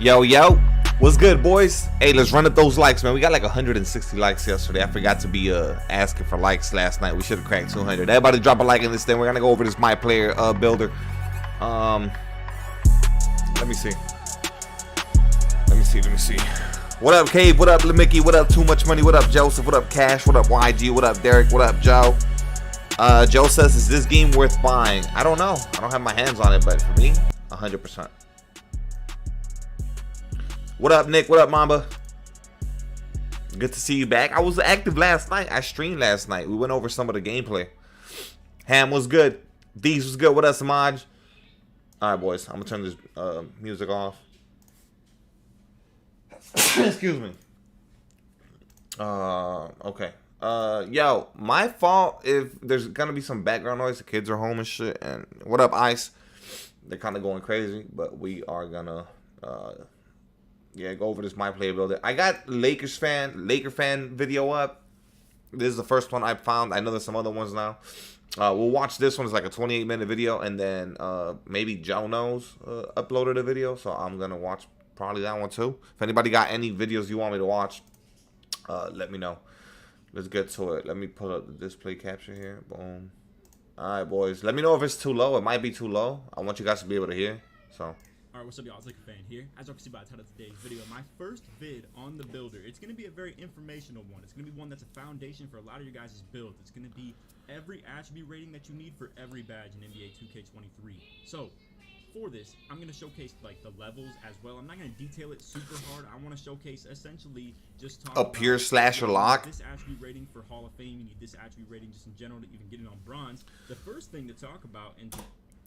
Yo, yo, what's good, boys? Hey, let's run up those likes, man. We got like 160 likes yesterday. I forgot to be asking for likes last night. We should have cracked 200. Everybody drop a like in this thing. We're gonna go over this MyPlayer builder. Let me see. Let me see. What up, Cave? What up, Mickey? What up, Too Much Money? What up, Joseph? What up, Cash? What up, YG? What up, Derek? What up, Joe? Joe says, is this game worth buying? I don't know. I don't have my hands on it, but for me, 100%. What up, Nick? What up, Mamba? Good to see you back. I was active last night. I streamed last night. We went over some of the gameplay. Ham was good. These was good. What up, Samaj? All right, boys. I'm going to turn this music off. Excuse me. Okay. Yo, my fault if there's going to be some background noise. The kids are home and shit. And what up, Ice? They're kind of going crazy, but we are going to... yeah, go over this MyPlayer builder. I got Laker fan video up. This is the first one I found. I know there's some other ones now. We'll watch this one. It's like a 28-minute video, and then maybe Joe Knows uploaded a video, so I'm gonna watch probably that one too. If anybody got any videos you want me to watch, let me know. Let's get to it. Let me put up the display capture here. Boom. All right, boys. Let me know if it's too low. It might be too low. I want you guys to be able to hear. So. Alright, what's up, y'all? It's Linkage Fan here. As you can see by the title of today's video, my first vid on the builder. It's going to be a very informational one. It's going to be one that's a foundation for a lot of your guys' builds. It's going to be every attribute rating that you need for every badge in NBA 2K23. So, for this, I'm going to showcase like the levels as well. I'm not going to detail it super hard. I want to showcase essentially just talk a pure slasher lock. This attribute rating for Hall of Fame. You need this attribute rating just in general to even get it on bronze. The first thing to talk about and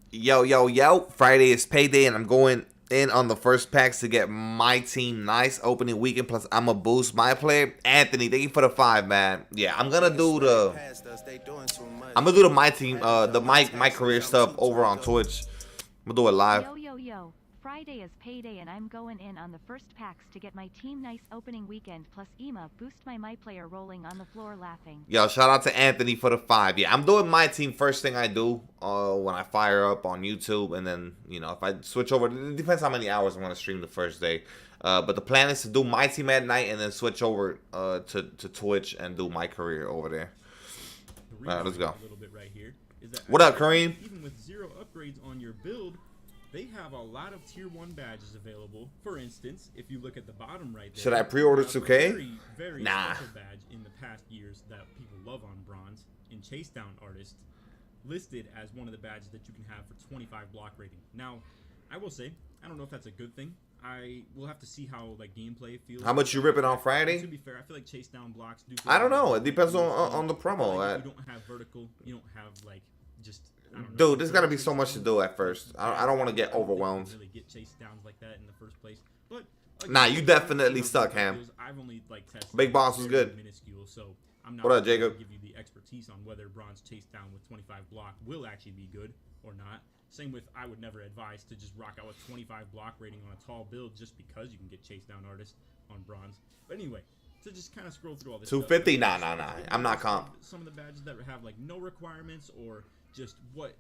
Yo, Friday is payday, and I'm going in on the first packs to get MyTeam nice opening weekend. Plus, I'm going to boost MyPlayer. Anthony, thank you for the 5, man. Yeah, I'm going to do the MyTeam, the my career stuff over on Twitch. I'm going to do it live. Yo. Friday is payday and I'm going in on the first packs to get my team nice opening weekend plus EMA boost my MyPlayer rolling on the floor laughing. Yo, shout out to Anthony for the 5. Yeah, I'm doing MyTeam first thing I do when I fire up on YouTube, and then, you know, if I switch over, it depends how many hours I'm going to stream the first day. But the plan is to do MyTeam at night and then switch over to Twitch and do my career over there. All right, let's go. A little bit right here is that what up, Kareem? Even with 0 upgrades on your build, they have a lot of tier 1 badges available. For instance, if you look at the bottom right there, should I pre-order 2K? Very nah. special badge in the past years that people love on bronze in Chase Down Artist, listed as one of the badges that you can have for 25 block rating. Now, I will say, I don't know if that's a good thing. I will have to see how like gameplay feels. How much you ripping on Friday? To be fair, I feel like Chase Down blocks do. I don't know. It depends on the promo. Like, you don't have vertical. You don't have like just. Dude, there's gotta be so much to do at first. I don't want to get overwhelmed. Really get chase downs like that in the first place, but again, nah, you definitely suck, Ham. I've only like tested. Big Boss was good. Minuscule, so I'm not. What up, Jacob? Give you the expertise on whether bronze chase down with 25 block will actually be good or not. Same with, I would never advise to just rock out with 25 block rating on a tall build just because you can get chase down artist on bronze. But anyway, to just kind of scroll through all this 250? Nah. I'm not comp. Some of the badges that have like no requirements or just what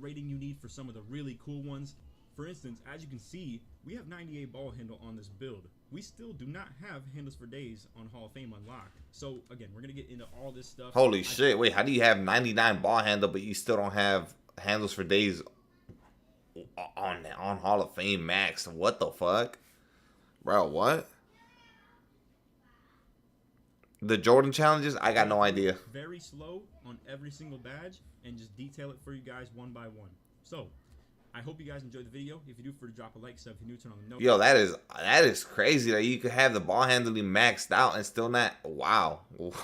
rating you need for some of the really cool ones. For instance, as you can see, we have 98 ball handle on this build. We still do not have handles for days on Hall of Fame unlocked. So again, we're gonna get into all this stuff. Holy shit! Wait, how do you have 99 ball handle but you still don't have handles for days on Hall of Fame max? What the fuck, bro? What? The Jordan challenges? I got no idea. Very slow on every single badge and just detail it for you guys one by one. So, I hope you guys enjoyed the video. If you do, for drop a like, sub. If you're new, turn on the notifications. Yo, that is crazy that you could have the ball handling maxed out and still not. Wow. All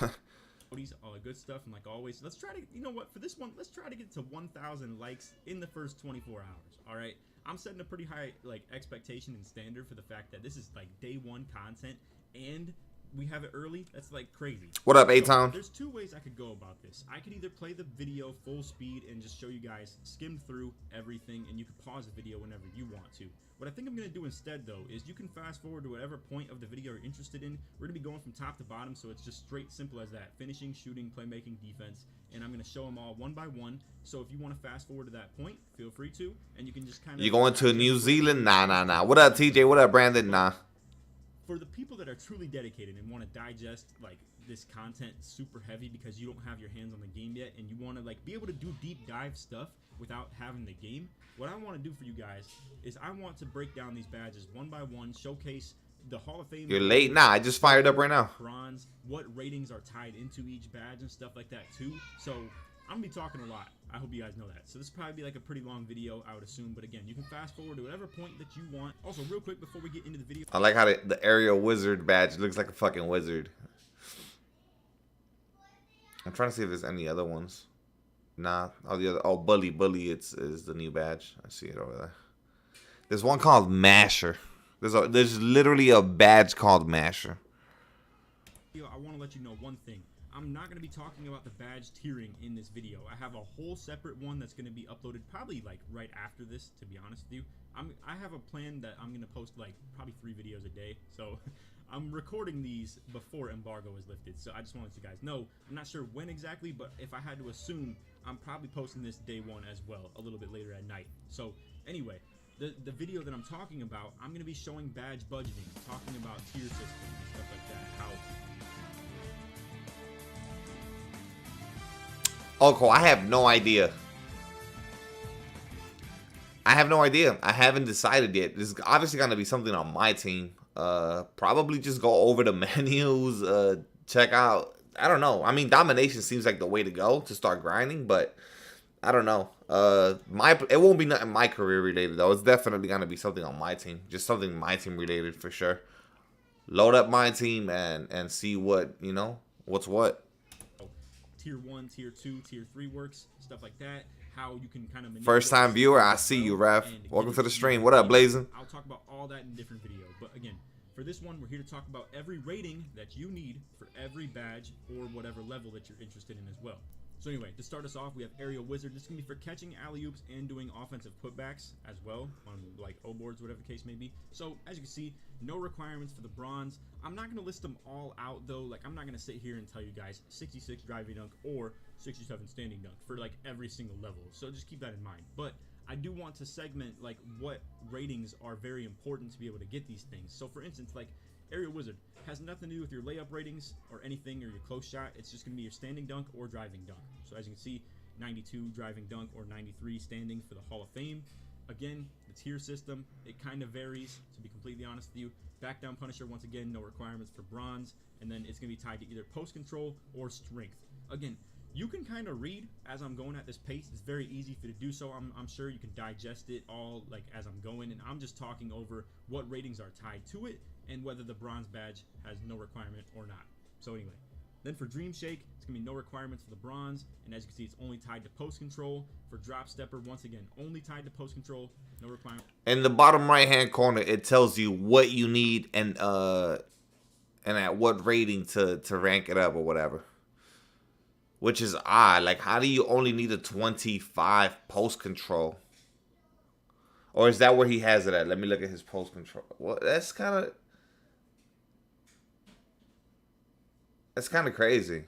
the good stuff, and like always, let's try to, you know what, for this one, let's try to get to 1,000 likes in the first 24 hours. All right, I'm setting a pretty high like expectation and standard for the fact that this is like day 1 content, and we have it early, that's like crazy. What up, So, A-Town? there's two ways I could go about this. I could either play the video full speed and just show you guys, skim through everything, and you can pause the video whenever you want to. What I think I'm going to do instead, though, is you can fast forward to whatever point of the video you're interested in. We're going to be going from top to bottom, so it's just straight simple as that. Finishing, shooting, playmaking, defense, and I'm going to show them all one by one. So if you want to fast forward to that point, feel free to, and you can just kind of... You going to New Zealand? Nah. What up, TJ? What up, Brandon? Nah. For the people that are truly dedicated and want to digest like this content super heavy because you don't have your hands on the game yet and you want to like be able to do deep dive stuff without having the game, what I want to do for you guys is I want to break down these badges one by one, showcase the Hall of Fame. You're late? Nah, I just fired up right now. Bronze, what ratings are tied into each badge and stuff like that too. So I'm gonna be talking a lot. I hope you guys know that. So this will probably be like a pretty long video, I would assume. But again, you can fast forward to whatever point that you want. Also, real quick before we get into the video, I like how the aerial wizard badge looks like a fucking wizard. I'm trying to see if there's any other ones. Nah, all the other. Oh, bully. Is the new badge. I see it over there. There's one called Masher. There's literally a badge called Masher. I want to let you know one thing. I'm not going to be talking about the badge tiering in this video. I have a whole separate one that's going to be uploaded probably like right after this, to be honest with you. I have a plan that I'm going to post like probably 3 videos a day. So I'm recording these before embargo is lifted. So I just want to let you guys know. I'm not sure when exactly, but if I had to assume, I'm probably posting this day 1 as well, a little bit later at night. So anyway, the video that I'm talking about, I'm going to be showing badge budgeting, talking about tier systems and stuff like that, how... Oh, cool. I have no idea. I haven't decided yet. This is obviously going to be something on my team. Probably just go over the menus, check out. I don't know. I mean, domination seems like the way to go to start grinding, but I don't know. It won't be nothing my career related though. It's definitely going to be something on my team. Just something my team related for sure. Load up my team and see what, you know, what's what. Tier 1, Tier 2, Tier 3 works, stuff like that. How you can kind of... First time viewer, I see you, Ref. Welcome to the stream. What up, Blazing? I'll talk about all that in a different video. But again, for this one, we're here to talk about every rating that you need for every badge or whatever level that you're interested in as well. So anyway, to start us off, we have Aerial Wizard. This is going to be for catching alley-oops and doing offensive putbacks as well on like O-boards, whatever the case may be. So as you can see, no requirements for the bronze. I'm not going to list them all out though. Like I'm not going to sit here and tell you guys 66 driving dunk or 67 standing dunk for like every single level. So just keep that in mind. But I do want to segment like what ratings are very important to be able to get these things. So for instance, like Aerial Wizard has nothing to do with your layup ratings or anything or your close shot. It's just going to be your standing dunk or driving dunk. So as you can see, 92 driving dunk or 93 standing for the Hall of Fame. Again, the tier system, it kind of varies, to be completely honest with you. Back down Punisher, once again, no requirements for bronze. And then it's going to be tied to either post control or strength. Again, you can kind of read as I'm going at this pace. It's very easy for you to do so. I'm sure you can digest it all like as I'm going. And I'm just talking over what ratings are tied to it and whether the bronze badge has no requirement or not. So anyway, then for Dream Shake, it's going to be no requirements for the bronze. And as you can see, it's only tied to post control. For Drop Stepper, once again, only tied to post control, no requirement. In the bottom right-hand corner, it tells you what you need and at what rating to rank it up or whatever. Which is odd. Like, how do you only need a 25 post control? Or is that where he has it at? Let me look at his post control. Well, that's kind of crazy.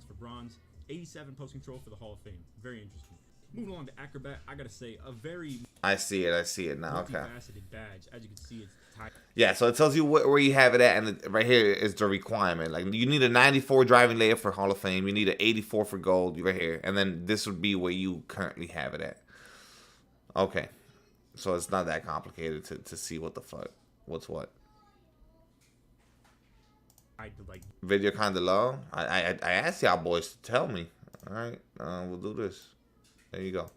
For bronze, 87 post control for the Hall of Fame. Very interesting. Moving along to Acrobat, I gotta say, a very... I see it now. Okay. Multifaceted badge. As you can see, it's tied. Yeah, so it tells you where you have it at, and right here is the requirement. Like, you need a 94 driving layup for Hall of Fame. You need an 84 for gold right here. And then this would be where you currently have it at. Okay. So it's not that complicated to see what the fuck. What's what. Video kind of low. I asked y'all boys to tell me. All right, we'll do this. There you go.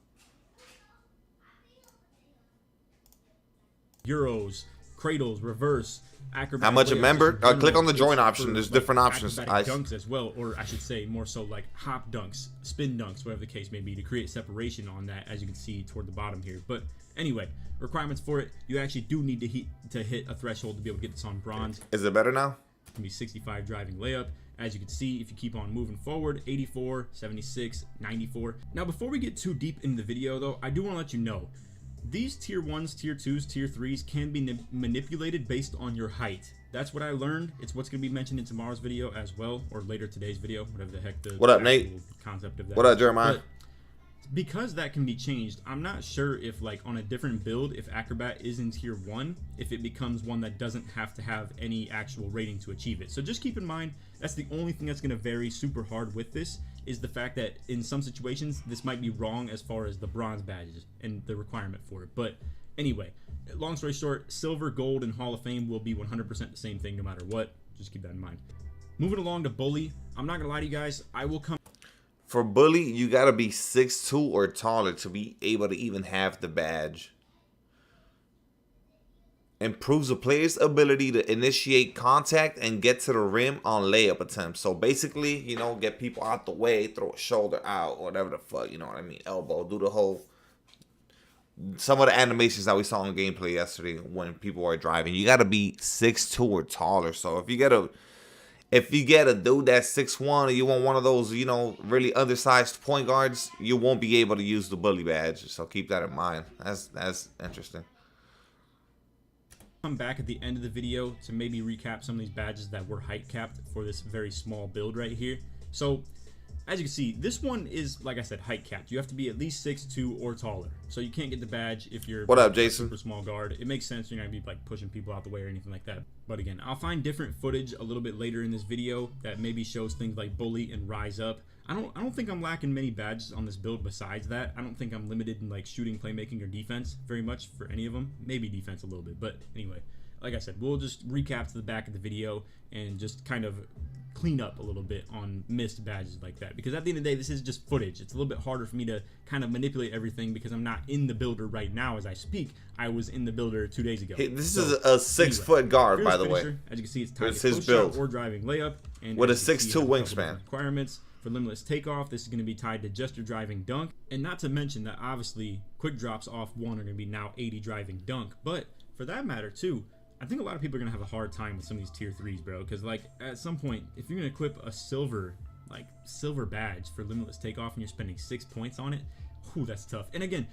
Euros, cradles, reverse, acrobatic. How much a layups, member? just general Click on the join tips option. for, There's like, different options. acrobatic dunks as well, or I should say more so like hop dunks, spin dunks, whatever the case may be, to create separation on that, as you can see toward the bottom here. But anyway, requirements for it: you actually do need to hit a threshold to be able to get this on bronze. Is it better now? It's gonna be 65 driving layup. As you can see, if you keep on moving forward, 84, 76, 94. Now, before we get too deep into the video, though, I do want to let you know, these tier 1s, tier 2s, tier 3s can be manipulated based on your height. That's what I learned. It's what's going to be mentioned in tomorrow's video as well, or later today's video, whatever the heck the What up, Nate? Concept of that. What up, Jeremiah? But because that can be changed, I'm not sure if, like, on a different build, if Acrobat is in tier 1, if it becomes one that doesn't have to have any actual rating to achieve it. So just keep in mind, that's the only thing that's going to vary super hard with this, is the fact that in some situations, this might be wrong as far as the bronze badges and the requirement for it. But anyway, long story short, silver, gold, and Hall of Fame will be 100% the same thing no matter what. Just keep that in mind. Moving along to Bully, I'm not going to lie to you guys, I will come... For Bully, you gotta be 6'2" or taller to be able to even have the badge. Improves a player's ability to initiate contact and get to the rim on layup attempts. So basically, you know, get people out the way, throw a shoulder out, whatever the fuck, you know what I mean, elbow, do the whole... Some of the animations that we saw in gameplay yesterday when people were driving, you gotta be 6'2" or taller. So if you get a dude that's 6'1", or you want one of those, you know, really undersized point guards, you won't be able to use the Bully badge. So keep that in mind. That's interesting. Come back at the end of the video to maybe recap some of these badges that were height capped for this very small build right here. So as you can see, this one is, like I said, height capped. You have to be at least 6'2" or taller. So you can't get the badge if you're What up, Jason? Super small guard. It makes sense. You're not gonna be like pushing people out the way or anything like that. But again, I'll find different footage a little bit later in this video that maybe shows things like Bully and Rise Up. I don't think I'm lacking many badges on this build besides that. I don't think I'm limited in like shooting, playmaking, or defense very much for any of them. Maybe defense a little bit, but anyway, like I said, we'll just recap to the back of the video and just kind of clean up a little bit on missed badges like that, because at the end of the day, this is just footage. It's a little bit harder for me to kind of manipulate everything because I'm not in the builder right now as I speak. I was in the builder 2 days ago. Hey, this is a 6-foot guard, by the way. As you can see, it's tied It's to his close build. shot or driving layup, and With a as you can see, 6'2" it has a couple wingspan. different requirements. For limitless takeoff, this is going to be tied to just your driving dunk, and not to mention that obviously quick drops off one are going to be now 80 driving dunk. But for that matter too, I think a lot of people are going to have a hard time with some of these tier 3s, bro, because like at some point, if you're going to equip a silver badge for limitless takeoff and you're spending 6 points on it, whew, that's tough. And again,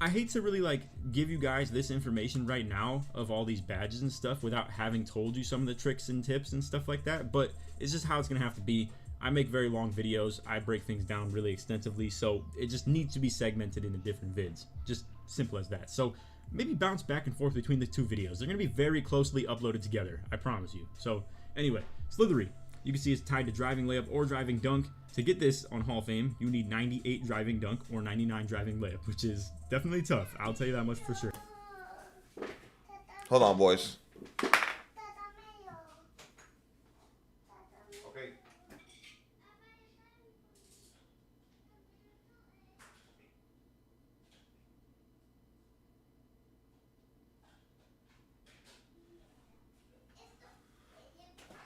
I hate to really like give you guys this information right now of all these badges and stuff without having told you some of the tricks and tips and stuff like that, but it's just how it's going to have to be. I make very long videos. I break things down really extensively, so it just needs to be segmented into different vids. Just simple as that. So maybe bounce back and forth between the two videos. They're going to be very closely uploaded together, I promise you. So anyway, Slithery, you can see it's tied to driving layup or driving dunk. To get this on Hall of Fame, you need 98 driving dunk or 99 driving layup, which is definitely tough. I'll tell you that much for sure. Hold on, boys.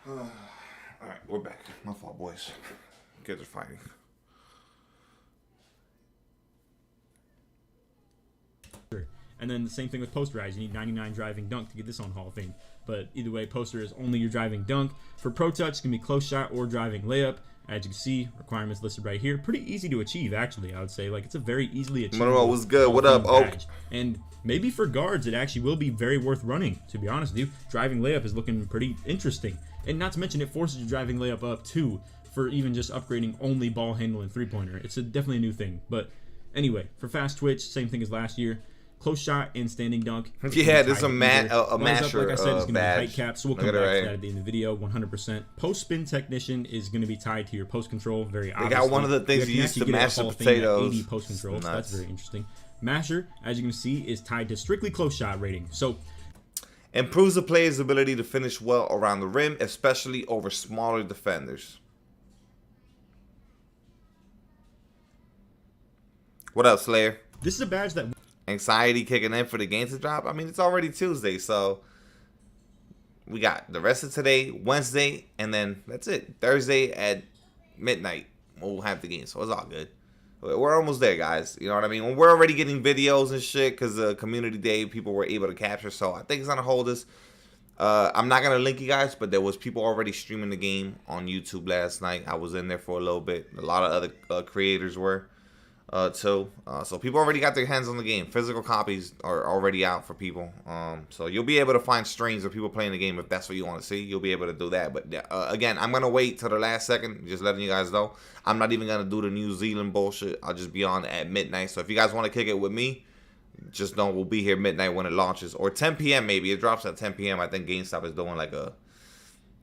Alright, we're back. My fault, boys. Kids are fighting. And then the same thing with Posterize. You need 99 driving dunk to get this on Hall of Fame. But either way, Poster is only your driving dunk. For Pro Touch, it's going to be close shot or driving layup. As you can see, requirements listed right here. Pretty easy to achieve, actually, I would say. Like, it's a very easily achievable. Monroe was good. What up, badge. And maybe for guards, it actually will be very worth running, to be honest with you. Driving layup is looking pretty interesting. And not to mention, it forces your driving layup up, too, for even just upgrading only ball handle and three-pointer. It's definitely a new thing. But anyway, for fast twitch, same thing as last year. Close shot and standing dunk. Yeah, there's a masher like I said, it's going to be height cap, so we'll come back right to that at the end of the video, 100%. Post spin technician is going to be tied to your post control, very obviously. They got one of the things you use to mash the potatoes. 80 post control, so that's very interesting. Masher, as you can see, is tied to strictly close shot rating. So improves the player's ability to finish well around the rim, especially over smaller defenders. What up, Slayer? This is a badge that... Anxiety kicking in for the game to drop. I mean, it's already Tuesday, so we got the rest of today, Wednesday, and then that's it. Thursday at midnight, we'll have the game. So it's all good. We're almost there, guys. You know what I mean? We're already getting videos and shit because the community day people were able to capture. So I think it's going to hold us. I'm not going to link you guys, but there was people already streaming the game on YouTube last night. I was in there for a little bit. A lot of other creators were too. So people already got their hands on the game. Physical copies are already out for people. So you'll be able to find streams of people playing the game if that's what you want to see. You'll be able to do that. But again, I'm going to wait till the last second, just letting you guys know. I'm not even going to do the New Zealand bullshit. I'll just be on at midnight. So if you guys want to kick it with me, just know we'll be here midnight when it launches. Or 10 p.m. maybe. It drops at 10 p.m. I think GameStop is doing like a,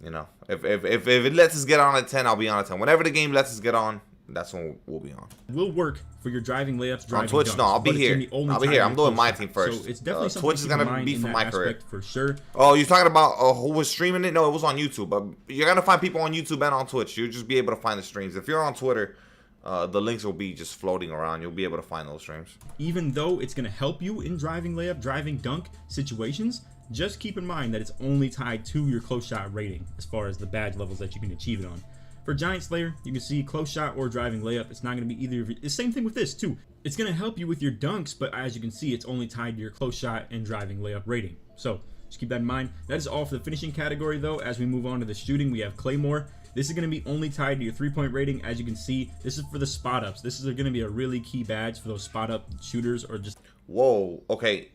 you know, if it lets us get on at 10, I'll be on at 10. Whenever the game lets us get on, that's when we'll be on. Will work for your driving layups, driving on Twitch. dunks, No, I'll be here. I'll be here. I'm doing MyTeam first. So it's definitely something Twitch is gonna be for my career for sure. Oh, you're talking about who was streaming it? No, it was on YouTube. But you're gonna find people on YouTube and on Twitch. You'll just be able to find the streams. If you're on Twitter, the links will be just floating around. You'll be able to find those streams. Even though it's gonna help you in driving layup, driving dunk situations, just keep in mind that it's only tied to your close shot rating as far as the badge levels that you can achieve it on. For Giant Slayer, you can see close shot or driving layup. It's not going to be either of you. The same thing with this, too. It's going to help you with your dunks, but as you can see, it's only tied to your close shot and driving layup rating. So, just keep that in mind. That is all for the finishing category, though. As we move on to the shooting, we have Claymore. This is going to be only tied to your three-point rating. As you can see, this is for the spot-ups. This is going to be a really key badge for those spot-up shooters or just... Whoa, okay.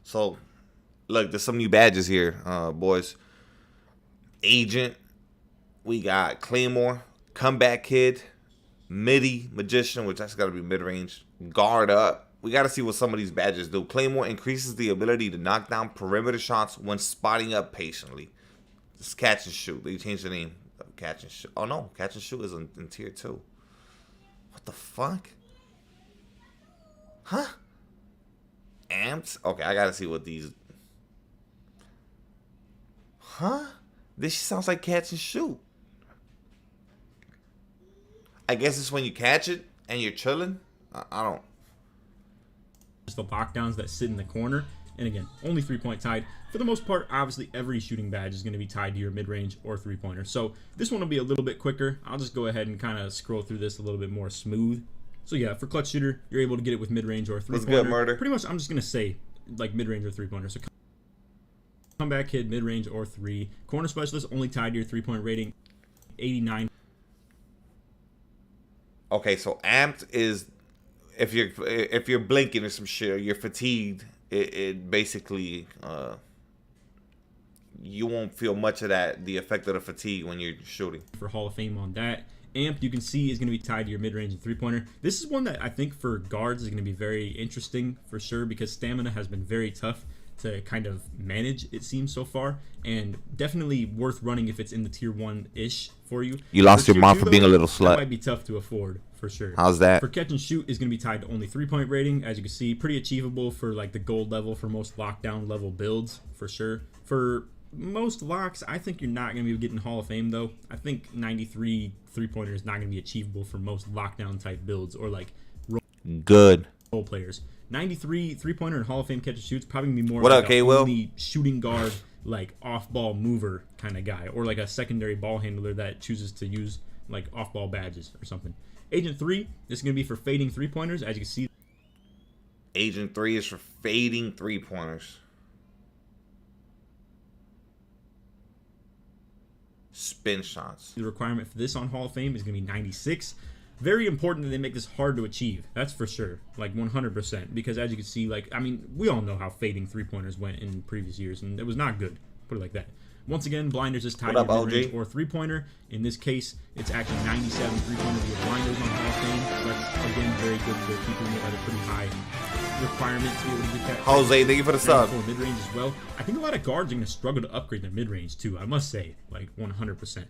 So, look, there's some new badges here, boys. Agent. We got Claymore, Comeback Kid, Midi, Magician, which that's got to be mid-range, Guard Up. We got to see what some of these badges do. Claymore increases the ability to knock down perimeter shots when spotting up patiently. It's Catch and Shoot. They changed the name of Catch and Shoot. Oh, no. Catch and Shoot is in tier 2. What the fuck? Huh? Amped? Okay, I got to see what these... Huh? This sounds like Catch and Shoot. I guess it's when you catch it and you're chilling. I don't. Just the lockdowns that sit in the corner. And again, only three-point tied. For the most part, obviously, every shooting badge is going to be tied to your mid-range or three-pointer. So this one will be a little bit quicker. I'll just go ahead and kind of scroll through this a little bit more smooth. So yeah, for clutch shooter, you're able to get it with mid-range or three-pointer. What's good, Murder? Pretty much, I'm just going to say, like, mid-range or three-pointer. So Comeback Kid, mid-range or three. Corner specialist, only tied to your three-point rating. 89. Okay, so amped is if you're blinking or some shit or you're fatigued, it basically you won't feel much of the effect of the fatigue when you're shooting. For Hall of Fame on that. Amped, you can see, is going to be tied to your mid-range and three-pointer. This is one that I think for guards is going to be very interesting for sure because stamina has been very tough to kind of manage, it seems, so far, and definitely worth running if it's in the tier 1-ish for you. You lost your mouth for being a little slut. That might be tough to afford for sure. How's that? For catch and shoot is going to be tied to only three-point rating, as you can see, pretty achievable for like the gold level for most lockdown level builds for sure. For most locks, I think you're not going to be getting Hall of Fame though. I think 93 three-pointer is not going to be achievable for most lockdown type builds or like role players. 93 three-pointer and Hall of Fame catch and shoots probably gonna be more what like up, K-Will? only shooting guard, like off-ball mover kind of guy, or like a secondary ball handler that chooses to use like off-ball badges or something. Agent 3, this is gonna be for fading three-pointers, as you can see. Agent 3 is for fading three-pointers. Spin shots. The requirement for this on Hall of Fame is gonna be 96. Very important that they make this hard to achieve. That's for sure. Like 100%. Because as you can see, like, I mean, we all know how fading three-pointers went in previous years, and it was not good. Put it like that. Once again, blinders is tied to mid-range or three-pointer. In this case, it's actually 97 three-pointers with blinders on Hall of Fame. So that's, again, very good for people who have a pretty high requirement to be able to get that. Jose, thank you for the sub. For mid-range as well. I think a lot of guards are going to struggle to upgrade their mid-range, too. I must say, like 100%.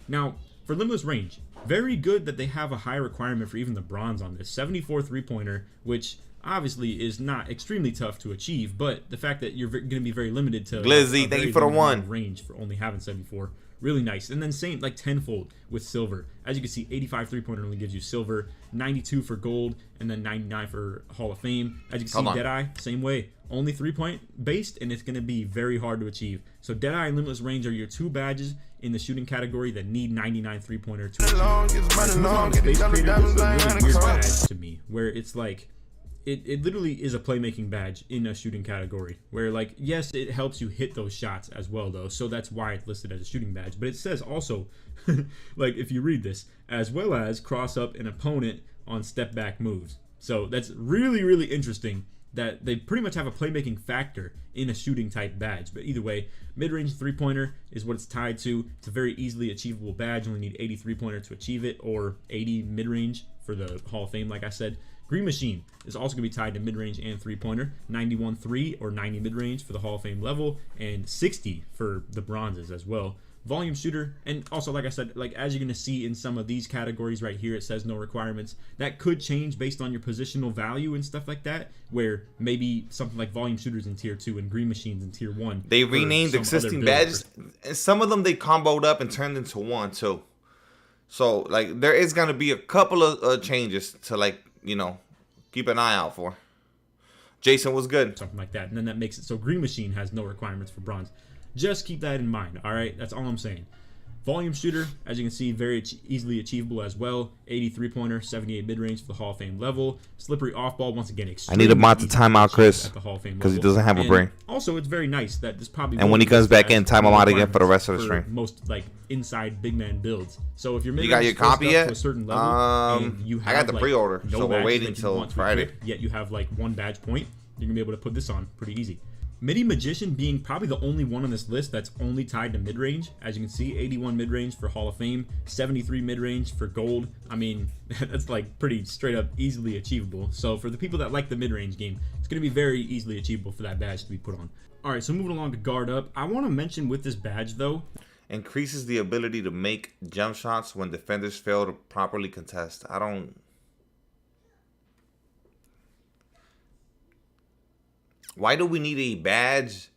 Now, for limitless range, very good that they have a high requirement for even the bronze on this. 74 three-pointer, which obviously is not extremely tough to achieve, but the fact that you're going to be very limited to Glizzy, thank you for the one range for only having 74 really nice. And then same, like tenfold with silver. As you can see, 85 3-pointer only gives you silver, 92 for gold, and then 99 for Hall of Fame. As you can see, Deadeye, same way. Only 3-point based, and it's going to be very hard to achieve. So Deadeye and Limitless Range are your 2 badges in the shooting category that need 99 3-pointer to achieve. Space Creator is a really weird badge to me, where it's like, it literally is a playmaking badge in a shooting category, where like, yes, it helps you hit those shots as well though, so that's why it's listed as a shooting badge. But it says also, like if you read this, as well as cross up an opponent on step back moves. So that's really, really interesting that they pretty much have a playmaking factor in a shooting type badge. But either way, mid-range 3-pointer is what it's tied to. It's a very easily achievable badge. You only need 80 3-pointer to achieve it, or 80 mid-range for the Hall of Fame, like I said. Green Machine is also going to be tied to mid-range and 3-pointer. 91 3 or 90 mid-range for the Hall of Fame level, and 60 for the bronzes as well. Volume Shooter, and also like I said, like as you're going to see in some of these categories right here, it says no requirements. That could change based on your positional value and stuff like that, where maybe something like Volume Shooters in tier 2 and Green Machines in tier 1. They renamed existing badges, and some of them they comboed up and turned into one too. So like there is going to be a couple of changes to, like, you know, keep an eye out for. Jason was good. Something like that. And then that makes it so Green Machine has no requirements for bronze. Just keep that in mind, all right? That's all I'm saying. Volume Shooter, as you can see, very easily achievable as well. 80 3-pointer, 78 mid-range for the Hall of Fame level. Slippery off-ball, once again, I need to mod the timeout, Chris, because he doesn't have a brain. Also, it's very nice that this probably... And when he comes back in, time him out again for the rest of the stream. Most, like, inside big man builds. So if you're you got your copy yet? To a certain level, and you have, I got the pre-order, no so we're waiting until Friday. Yet you have, like, 1 badge point. You're going to be able to put this on pretty easy. Midi Magician being probably the only one on this list that's only tied to mid-range. As you can see, 81 mid-range for Hall of Fame, 73 mid-range for gold. I mean, that's like pretty straight up easily achievable. So for the people that like the mid-range game, it's going to be very easily achievable for that badge to be put on. All right, so moving along to guard up. I want to mention with this badge though, increases the ability to make jump shots when defenders fail to properly contest. Why do we need a badge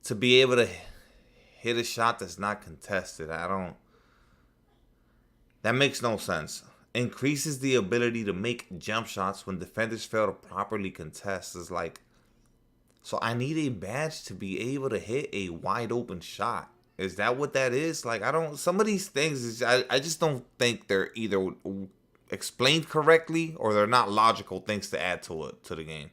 to be able to hit a shot that's not contested? That makes no sense. Increases the ability to make jump shots when defenders fail to properly contest. Is like, so I need a badge to be able to hit a wide open shot. Is that what that is? Like, some of these things, I just don't think they're either explained correctly or they're not logical things to add to the game.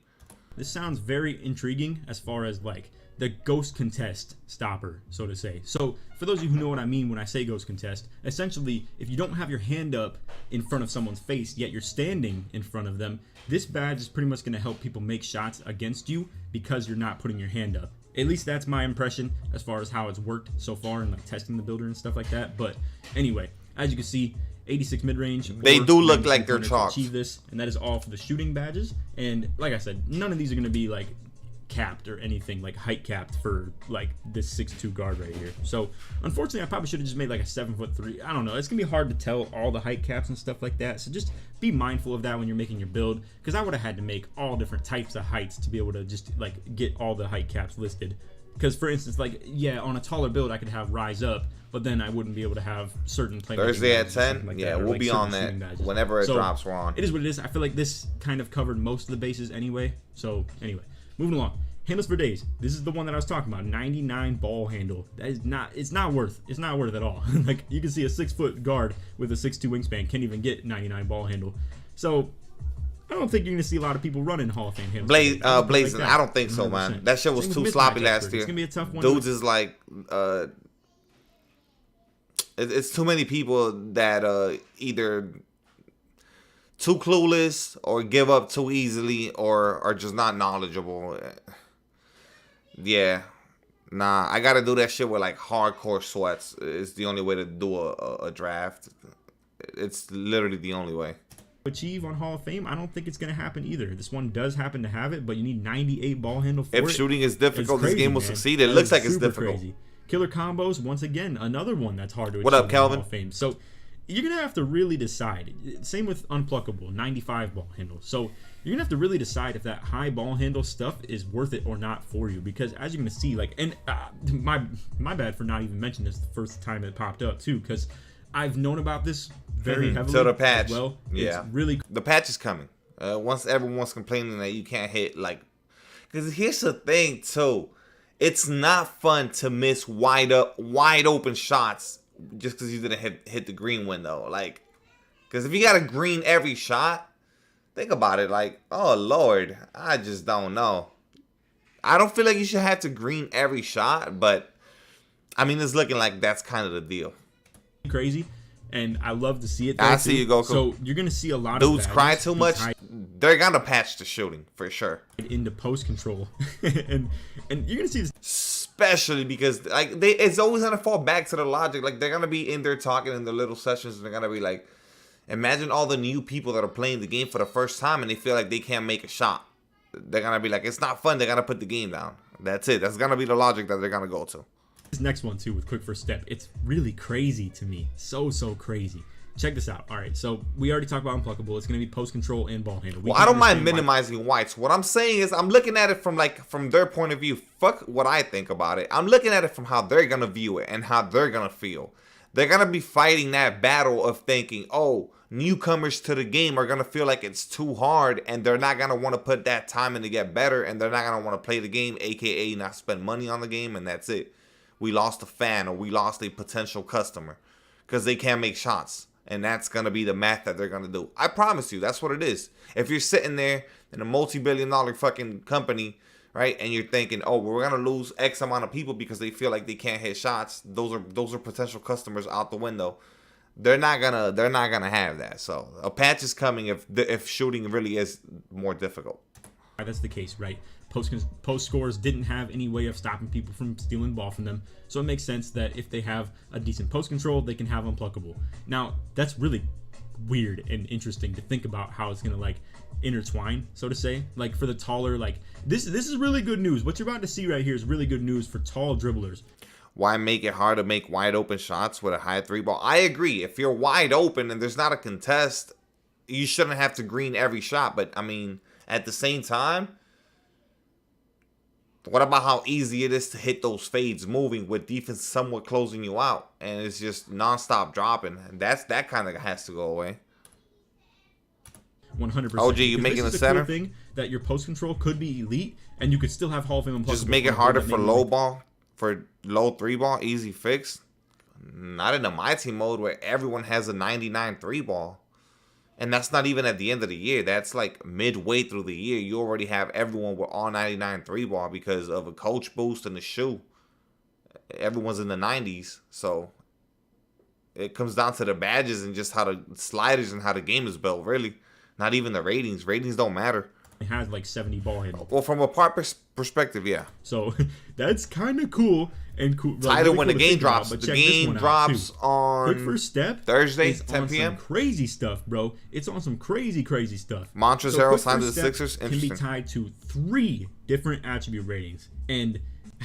This sounds very intriguing as far as like the ghost contest stopper, so to say. So for those of you who know what I mean when I say ghost contest, essentially if you don't have your hand up in front of someone's face yet you're standing in front of them, this badge is pretty much going to help people make shots against you because you're not putting your hand up. At least that's my impression as far as how it's worked so far in like testing the builder and stuff like that. But anyway, as you can see, 86 mid-range. They do look like they're chalked. Achieve this, and that is all for the shooting badges. And like I said, none of these are going to be like capped or anything, like height capped for like this 6'2" guard right here. So unfortunately, I probably should have just made like a 7'3". I don't know. It's gonna be hard to tell all the height caps and stuff like that. So just be mindful of that when you're making your build, because I would have had to make all different types of heights to be able to just like get all the height caps listed. Because for instance, like on a taller build, I could have rise up, but then I wouldn't be able to have certain playmaking Thursday at 10. Like yeah, that, we'll like be on that whenever it drops. We're on. It is what it is. I feel like this kind of covered most of the bases anyway. So anyway, moving along. Handles for days. This is the one that I was talking about. 99 ball handle. That is not. It's not worth at all. Like you can see a 6-foot guard with a 6'2" wingspan can't even get 99 ball handle. So I don't think you're gonna see a lot of people running Hall of Fame handles. Blazing. I don't think so, 100%. Man. That shit was too sloppy last year. It's gonna be a tough one. Dudes is like, it's too many people that either too clueless or give up too easily or are just not knowledgeable. Yeah. Nah, I gotta do that shit with like hardcore sweats. It's the only way to do a draft. It's literally the only way. Achieve on Hall of Fame, I don't think it's going to happen either. This one does happen to have it, but you need 98 ball handle for it. If shooting is difficult, this game will succeed. It looks like it's difficult. Crazy. Killer combos, once again, another one that's hard to achieve. What up, Calvin? Hall of Fame. So you're gonna have to really decide. Same with unpluckable 95 ball handle. So you're gonna have to really decide if that high ball handle stuff is worth it or not for you, because as you're gonna see, like, and my bad for not even mentioning this the first time it popped up too, because I've known about this very heavily. So the patch, as well. yeah, it's really the patch is coming. Once everyone's complaining that you can't hit, like, because here's the thing too, it's not fun to miss wide open shots just because you didn't hit the green window. Like, because if you got to green every shot, think about it. Like, oh Lord, I just don't know. I don't feel like you should have to green every shot, but I mean, it's looking like that's kind of the deal. Crazy, and I love to see it. I see you, Goku. So you're gonna see a lot of dudes cry too much. Tied They're gonna patch the shooting for sure into post control, and you're gonna see this, especially because like it's always gonna fall back to the logic. Like, they're gonna be in there talking in their little sessions, and they're gonna be like, imagine all the new people that are playing the game for the first time and they feel like they can't make a shot. They're gonna be like, it's not fun. They're gonna put the game down. That's it. That's gonna be the logic that they're gonna go to. This next one too with quick first step, it's really crazy to me. So crazy. Check this out. All right, so we already talked about unpluckable. It's going to be post control and ball handle. Well, I don't mind minimizing whites. What I'm saying is I'm looking at it from their point of view. Fuck what I think about it. I'm looking at it from how they're going to view it and how they're going to feel. They're going to be fighting that battle of thinking, oh, newcomers to the game are going to feel like it's too hard, and they're not going to want to put that time in to get better, and they're not going to want to play the game, aka not spend money on the game, and that's it. We lost a fan, or we lost a potential customer because they can't make shots. And that's going to be the math that they're going to do. I promise you, that's what it is. If you're sitting there in a multi-billion-dollar fucking company, right, and you're thinking, oh, we're going to lose X amount of people because they feel like they can't hit shots, those are potential customers out the window. They're not gonna have that. So a patch is coming if shooting really is more difficult. That's the case, right? Post scores didn't have any way of stopping people from stealing ball from them, so it makes sense that if they have a decent post control, they can have unpluckable. Now that's really weird and interesting to think about how it's gonna like intertwine, so to say. Like for the taller, like this is really good news. What you're about to see right here is really good news for tall dribblers. Why make it hard to make wide open shots with a high three ball? I agree. If you're wide open and there's not a contest, you shouldn't have to green every shot. But I mean, at the same time, what about how easy it is to hit those fades moving with defense somewhat closing you out, and it's just nonstop dropping? And that kind of has to go away. 100%. OG, you making the center? Cool thing that your post control could be elite, and you could still have Hall of Fame unpluckable. Just make it harder for low ball, for low three ball, easy fix. Not in the MyTeam mode where everyone has a 99 three ball. And that's not even at the end of the year. That's like midway through the year. You already have everyone with all 99 three ball because of a coach boost and the shoe. Everyone's in the 90s. So it comes down to the badges and just how the sliders and how the game is built, really. Not even the ratings. Ratings don't matter. It has like 70 ball handle. Well, from a part perspective, yeah. So that's kind of cool and cool. Title when the game drops. The game drops on Quick First Step Thursday, 10 p.m. Some crazy stuff, bro. It's on some crazy stuff. Montrezl signed to the Sixers. Can be tied to 3 different attribute ratings, and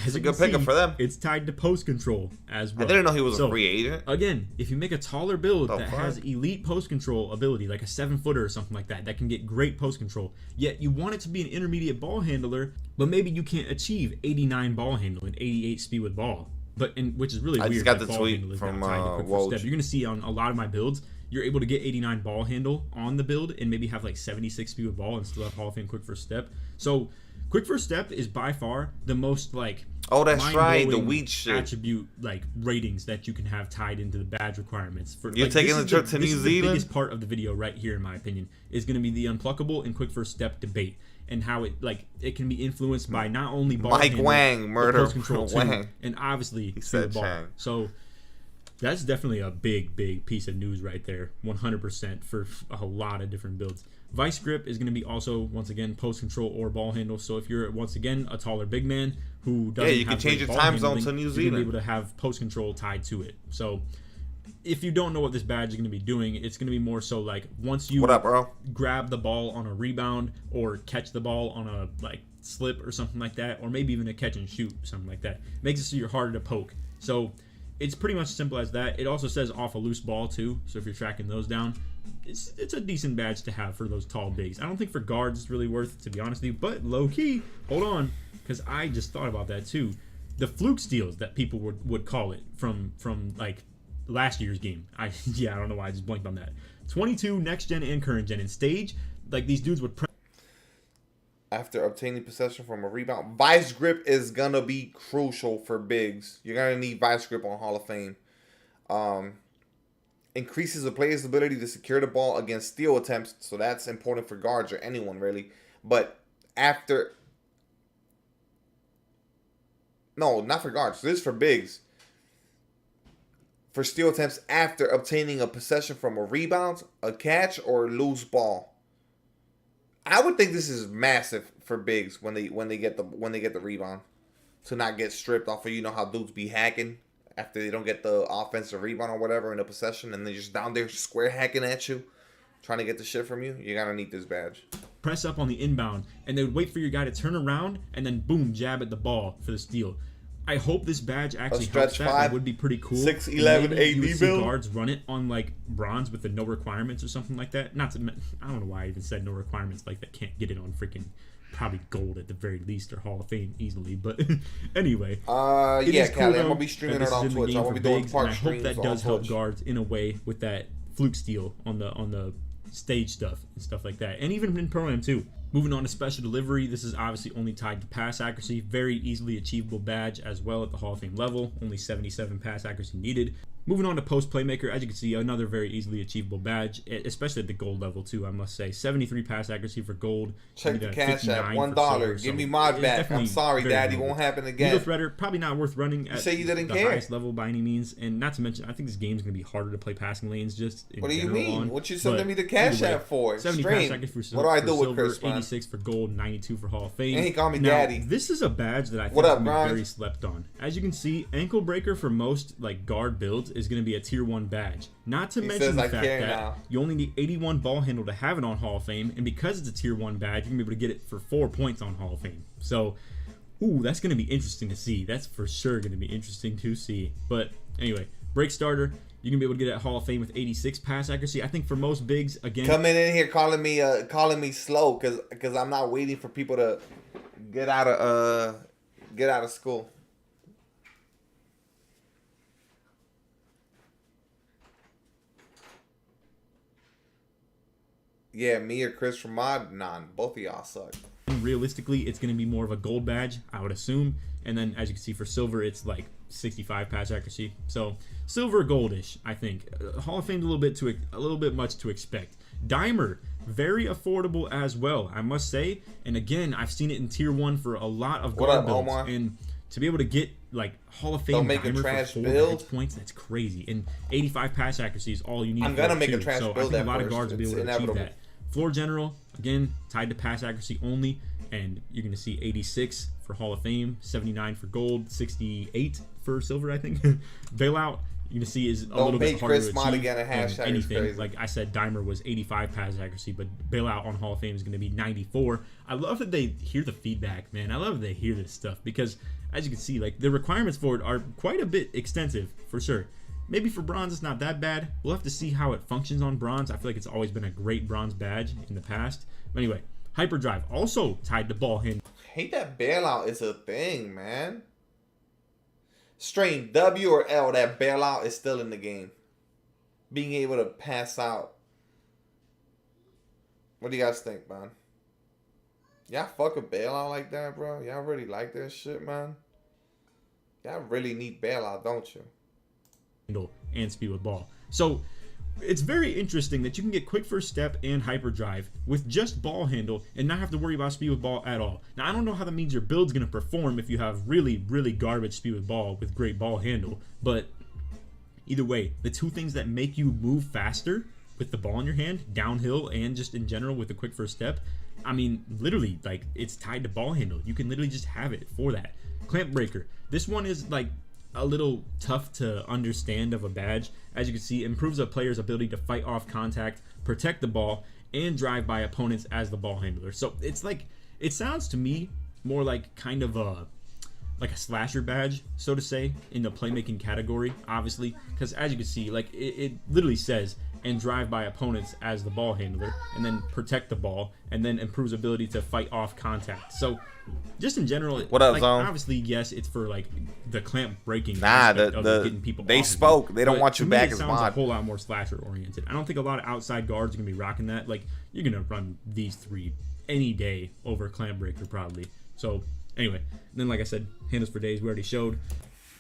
it's a good pickup for them. It's tied to post control as well. I didn't know he was a free agent. Again, if you make a taller build that has elite post control ability, like a 7-footer or something like that, that can get great post control, yet you want it to be an intermediate ball handler, but maybe you can't achieve 89 ball handle and 88 speed with ball. Which is really weird. I just got the tweet from Woj. You're gonna see on a lot of my builds, you're able to get 89 ball handle on the build and maybe have like 76 speed with ball and still have Hall of Fame Quick First Step. So Quick First Step is by far the most like that's right, the weed shit attribute like ratings that you can have tied into the badge requirements. For you're taking the trip to New Zealand. The biggest part of the video right here, in my opinion, is going to be the unpluckable and Quick First Step debate and how it can be influenced by not only ball Mike Wang murder post control too, and obviously the ball. Chang. So that's definitely a big piece of news right there, 100% for a lot of different builds. Vice grip is going to be also, once again, post control or ball handle. So if you're, once again, a taller big man who doesn't you can change your time zone to New Zealand. You're going to be able to have post control tied to it. So if you don't know what this badge is going to be doing, it's going to be more so like once you grab the ball on a rebound or catch the ball on a like slip or something like that, or maybe even a catch and shoot, something like that, makes it so you're harder to poke. So it's pretty much simple as that. It also says off a loose ball too, so if you're tracking those down, it's a decent badge to have for those tall bigs. I don't think for guards it's really worth it, to be honest with you, but low key, hold on, because I just thought about that too. The fluke steals that people would call it from like last year's game. I don't know why I just blanked on that. 22 next gen and current gen in stage, like these dudes would after obtaining possession from a rebound. Vice grip is gonna be crucial for bigs. You're gonna need vice grip on Hall of Fame. Increases a player's ability to secure the ball against steal attempts, so that's important for guards or anyone really. But after, no, not for guards. This is for bigs. For steal attempts after obtaining a possession from a rebound, a catch, or a loose ball. I would think this is massive for bigs when they get the rebound, to not get stripped off of, you know how dudes be hacking after they don't get the offensive rebound or whatever in a possession, and they're just down there square hacking at you, trying to get the shit from you. You're gonna need this badge. Press up on the inbound, and they would wait for your guy to turn around and then boom, jab at the ball for the steal. I hope this badge actually helps that. That would be pretty cool. 6'11" AD you would see build. guards run it on like bronze with the no requirements or something like that. Not to, I don't know why I even said no requirements, like that can't get it on freaking probably gold at the very least or Hall of Fame easily. But anyway, yeah, Callie, I'm gonna be streaming it on Twitch. I'm gonna be doing part streams. I hope that does help guards in a way with that fluke steal on the stage stuff and stuff like that, and even in Pro-Am too. Moving on to special delivery, this is obviously only tied to pass accuracy. Very easily achievable badge as well at the Hall of Fame level. Only 77 pass accuracy needed. Moving on to post playmaker, as you can see, another very easily achievable badge, especially at the gold level too, I must say. 73 pass accuracy for gold. Check the cash app, $1. Give me my back. I'm sorry, Daddy, won't happen again. Needle threader, probably not worth running at the highest level by any means, and not to mention, I think this game's gonna be harder to play passing lanes just in What do you mean? What you sending me the cash app for? 70 pass accuracy for silver. What do I do with Chris, 86 for gold, 92 for Hall of Fame. And he called me now, Daddy. This is a badge that I think is very slept on. As you can see, ankle breaker for most like guard builds is gonna be a tier 1 badge. Not to mention the fact that you only need 81 ball handle to have it on Hall of Fame, and because it's a tier 1 badge, you're gonna be able to get it for 4 points on Hall of Fame. So, ooh, that's gonna be interesting to see. That's for sure gonna be interesting to see. But anyway, break starter, you're gonna be able to get at Hall of Fame with 86 pass accuracy. I think for most bigs, again, coming in here calling me slow because I'm not waiting for people to get out of school. Yeah, me or Chris from Mod, both of y'all suck. Realistically, it's going to be more of a gold badge, I would assume. And then, as you can see, for silver, it's like 65 pass accuracy. So, silver goldish, I think. Hall of Fame a little bit much to expect. Dimer, very affordable as well, I must say. And again, I've seen it in tier 1 for a lot of guard builds. Omar? And to be able to get like Hall of Fame Dimer for 4 badge points, that's crazy. And 85 pass accuracy is all you need. I'm gonna make a trash build. I think a lot of guards will be able to achieve that. Floor general, again, tied to pass accuracy only, and you're going to see 86 for Hall of Fame, 79 for gold, 68 for silver, I think. Bailout, you're going to see is a little bit harder to achieve than anything. Like I said, Dimer was 85 pass accuracy, but Bailout on Hall of Fame is going to be 94. I love that they hear the feedback, man. I love that they hear this stuff because, as you can see, like the requirements for it are quite a bit extensive, for sure. Maybe for bronze, it's not that bad. We'll have to see how it functions on bronze. I feel like it's always been a great bronze badge in the past. But anyway, hyperdrive, also tied to ball handle. Hate that bailout is a thing, man. Strain W or L, that bailout is still in the game. Being able to pass out. What do you guys think, man? Y'all fuck a bailout like that, bro? Y'all really like that shit, man? Y'all really need bailout, don't you? And speed with ball. So it's very interesting that you can get quick first step and hyperdrive with just ball handle and not have to worry about speed with ball at all. Now I don't know how that means your build's going to perform if you have really garbage speed with ball with great ball handle, but either way, the two things that make you move faster with the ball in your hand, downhill and just in general with a quick first step, I mean literally like it's tied to ball handle. You can literally just have it for that. Clamp breaker. This one is like a little tough to understand of a badge. As you can see, improves a player's ability to fight off contact, protect the ball, and drive by opponents as the ball handler. So it's like, it sounds to me more like kind of a like a slasher badge, so to say, in the playmaking category, obviously, because as you can see, like it literally says and drive by opponents as the ball handler, and then protect the ball, and then improves ability to fight off contact. So just in general, what up, like, Zone? obviously, yes, it's for like the clamp breaking. Nah, getting people they off spoke. of They don't but want you to back me, as it sounds mod. a whole lot more slasher oriented. I don't think a lot of outside guards are gonna be rocking that. Like you're gonna run these 3 any day over clamp breaker probably. So anyway, then like I said, handles for days we already showed.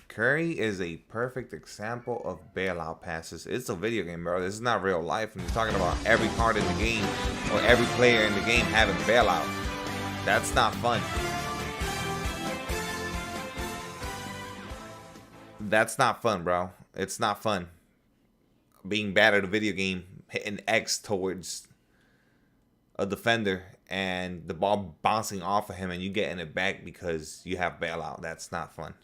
Curry is a perfect example of bailout passes. It's a video game, bro. This is not real life. And you're talking about every card in the game or every player in the game having bailout. That's not fun. That's not fun, bro. It's not fun. Being bad at a video game, hitting X towards a defender and the ball bouncing off of him and you getting it back because you have bailout. That's not fun.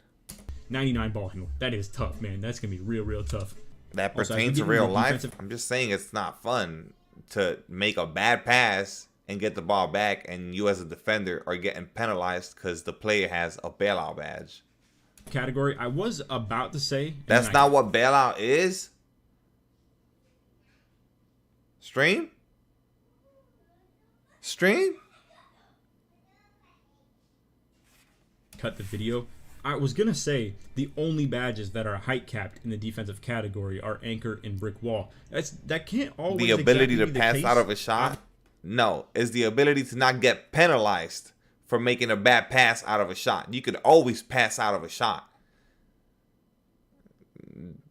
99 ball handle. That is tough, man. That's going to be real tough. That Also, pertains to if you real get life. defensive- I'm just saying it's not fun to make a bad pass and get the ball back and you as a defender are getting penalized because the player has a bailout badge. Category, I was about to say... That's not what bailout is? Stream? Cut the video. I was gonna say the only badges that are height capped in the defensive category are anchor and brick wall. That can't always The ability exactly to be the pass case. out of a shot? No, it's the ability to not get penalized for making a bad pass out of a shot. You could always pass out of a shot.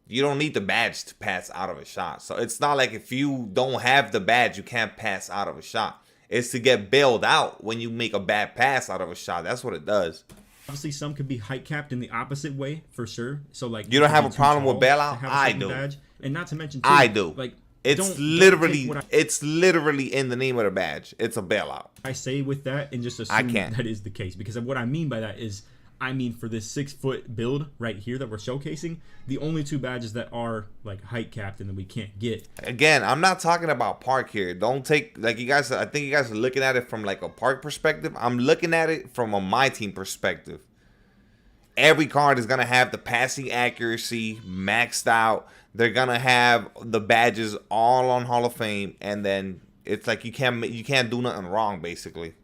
You don't need the badge to pass out of a shot. So it's not like if you don't have the badge, you can't pass out of a shot. It's to get bailed out when you make a bad pass out of a shot. That's what it does. Obviously, some could be height capped in the opposite way for sure. So like, You don't have could a be problem too with tall bailout? to have a I certain do. badge. And not to mention, too, I do. Like, It's don't literally take what it's literally in the name of the badge. It's a bailout. I say with that and just I assume can't. that is the case, because what I mean by that is, I mean for this 6-foot build right here that we're showcasing, the only 2 badges that are like height capped and that we can't get. Again, I'm not talking about park here. Don't take, like, you guys, I think you guys are looking at it from like a park perspective. I'm looking at it from a MyTeam perspective. Every card is gonna have the passing accuracy maxed out. They're gonna have the badges all on Hall of Fame, and then it's like you can't do nothing wrong basically.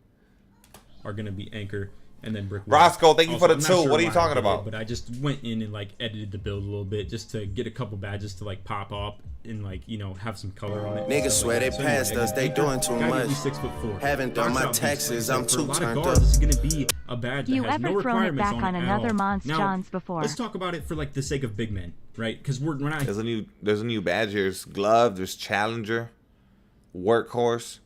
Are gonna be anchor and then brick wall. Roscoe, thank you for the I'm not 2. sure What are you why I talking did it, about? But I just went in and like edited the build a little bit just to get a couple badges to like pop up and like, you know, have some color on it. Niggas swear they passed us, they doing too Gotta much. be 6'4". Haven't done my Darks out taxes, like, I'm for too a lot turned of guards, up. this is gonna be a badge that You has ever no thrown it requirements back on on it at another all. Mons Now, Johns before? let's talk about it for like the sake of big men, right? Because we're not. There's a new badge. There's glove. There's challenger, workhorse,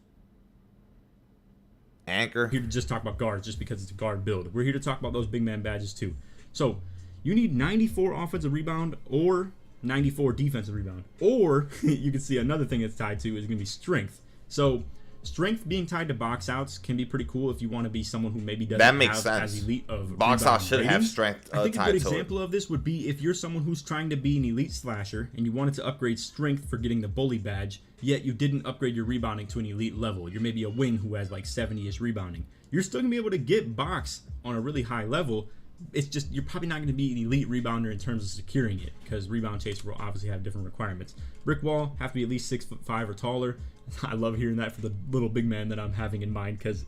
anchor. Here to just talk about guards just because it's a guard build. We're here to talk about those big man badges too. So you need 94 offensive rebound or 94 defensive rebound. Or you can see another thing it's tied to is going to be strength. So strength being tied to box outs can be pretty cool if you want to be someone who maybe doesn't That makes have sense. as elite of Box rebound out should have ratings. strength I think a tied good to example of this would be if you're someone who's trying to be an elite slasher and you wanted to upgrade strength for getting the bully badge, yet you didn't upgrade your rebounding to an elite level. You're maybe a wing who has like 70-ish rebounding. You're still gonna be able to get box on a really high level. It's just you're probably not going to be an elite rebounder in terms of securing it, because rebound chaser will obviously have different requirements. Brick wall have to be at least 6'5" or taller. I love hearing that for the little big man that I'm having in mind, because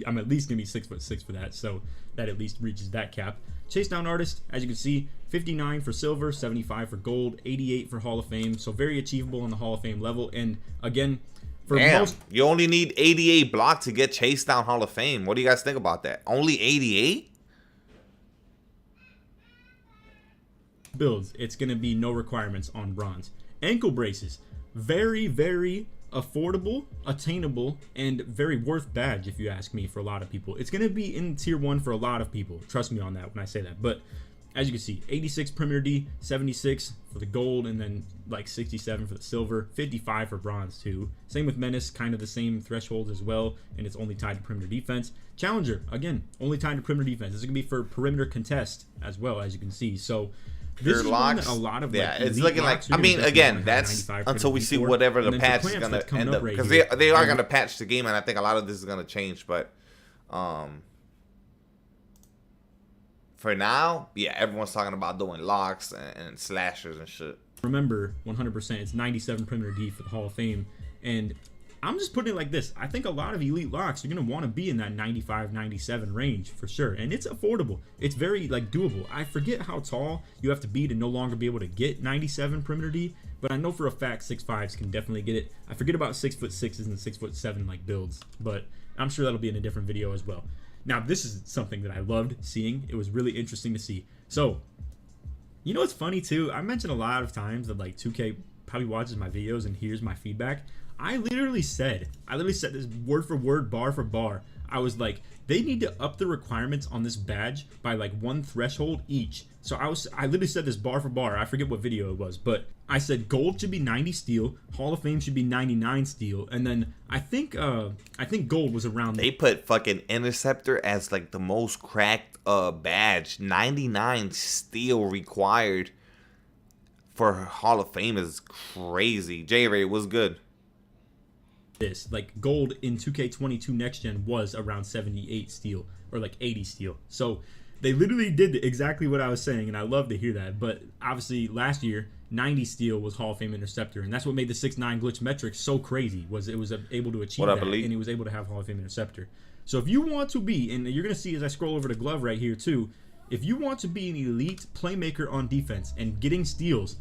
I'm at least going to be 6'6" for that, so that at least reaches that cap. Chase down artist, as you can see, 59 for silver, 75 for gold, 88 for Hall of Fame, so very achievable on the Hall of Fame level. And again, for Damn, most you only need 88 block to get Chase down Hall of Fame. What do you guys think about that? Only 88? builds, it's going to be no requirements on bronze. Ankle braces, very, very affordable, attainable, and very worth badge if you ask me for a lot of people. It's going to be in tier 1 for a lot of people. Trust me on that when I say that. But as you can see, 86 perimeter D, 76 for the gold, and then like 67 for the silver, 55 for bronze too. Same with Menace, kind of the same threshold as well, and it's only tied to perimeter defense. Challenger, again, only tied to perimeter defense. This is going to be for perimeter contest as well, as you can see. So this is one that a lot of it's elite looking like, locks are I gonna mean, definitely again, have that's 95 until we perimeter see D4. whatever the And then for patch is clamps, going that's to coming end up up, right because here. they are going to patch the game, and I think a lot of this is going to change, but for now, yeah, everyone's talking about doing locks and slashers and shit. Remember, 100%, it's 97 perimeter D for the Hall of Fame. And I'm just putting it like this. I think a lot of elite locks are going to want to be in that 95, 97 range for sure. And it's affordable. It's very, like, doable. I forget how tall you have to be to no longer be able to get 97 perimeter D, but I know for a fact 6'5s can definitely get it. I forget about 6'6s and 6'7" like builds, but I'm sure that'll be in a different video as well. Now, this is something that I loved seeing. It was really interesting to see. So, you know what's funny too? I mentioned a lot of times that like 2K probably watches my videos and hears my feedback. I literally said this word for word, bar for bar. I was like, they need to up the requirements on this badge by like 1 threshold each. So I literally said this bar for bar. I forget what video it was, but I said gold should be 90 steel, Hall of Fame should be 99 steel, and then I think gold was around. They put fucking Interceptor as like the most cracked badge. 99 steel required for Hall of Fame is crazy. J-Ray was good. This like gold in 2K22 next gen was around 78 steel or like 80 steel. So they literally did exactly what I was saying, and I love to hear that. But obviously last year 90 steel was Hall of Fame Interceptor, and that's what made the 6'9" glitch metric so crazy. Was it was able to achieve that, and he was able to have Hall of Fame Interceptor. So if you want to be, and you're gonna see as I scroll over to glove right here too, if you want to be an elite playmaker on defense and getting steals,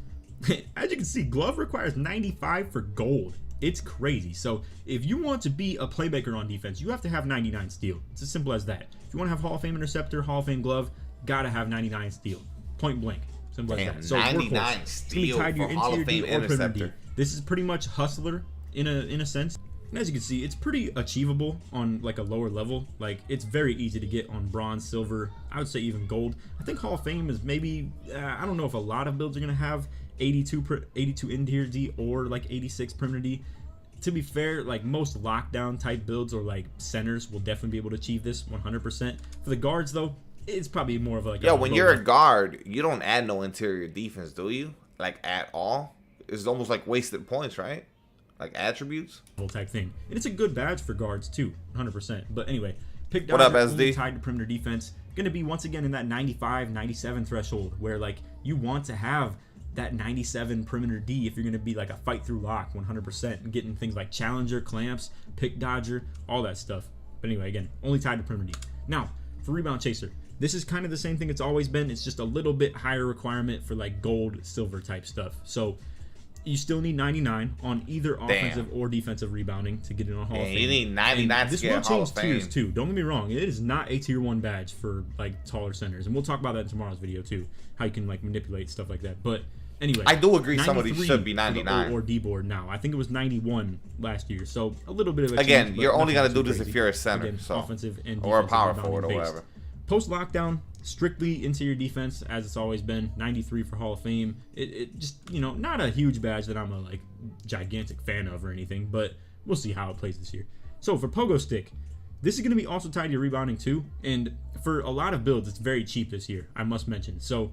as you can see, glove requires 95 for gold. It's crazy. So if you want to be a playmaker on defense, you have to have 99 steel. It's as simple as that. If you want to have Hall of Fame Interceptor, Hall of Fame glove, gotta have 99 steel. Point blank. Simple as that. So 99 steel for Hall of Fame Interceptor. This is pretty much hustler in a sense. And as you can see, it's pretty achievable on like a lower level. Like it's very easy to get on bronze, silver, I would say even gold. I think Hall of Fame is maybe, I don't know if a lot of builds are gonna have 82 interior D or like 86 perimeter D. To be fair, like most lockdown type builds or like centers will definitely be able to achieve this 100%. For the guards though, it's probably more of like when you're a guard, you don't add no interior defense, do you? Like at all? It's almost like wasted points, right? Like attributes type thing. And it's a good badge for guards too, 100%. But anyway, pick what up, SD? Tied to perimeter defense, gonna be once again in that 95, 97 threshold where like you want to have that 97 perimeter D if you're going to be like a fight through lock 100% and getting things like challenger, clamps, pick dodger, all that stuff. But anyway, again, only tied to perimeter D. Now, for rebound chaser, this is kind of the same thing it's always been. It's just a little bit higher requirement for like gold, silver type stuff. So you still need 99 on either offensive or defensive rebounding to get it on Hall of Fame. You need 99 to get Hall of Fame. Tiers too. Don't get me wrong. It is not a tier 1 badge for like taller centers. And we'll talk about that in tomorrow's video too. How you can like manipulate stuff like that. But anyway, I do agree some of these should be 99 or D board now. I think it was 91 last year, so a little bit of a again. change, you're only gonna do crazy. this if you're a center, again, so offensive and or a power forward or whatever. Post lockdown, strictly interior defense as it's always been. 93 for Hall of Fame. It just not a huge badge that I'm a like gigantic fan of or anything, but we'll see how it plays this year. So for pogo stick, this is going to be also tied to your rebounding too, and for a lot of builds, it's very cheap this year. I must mention. So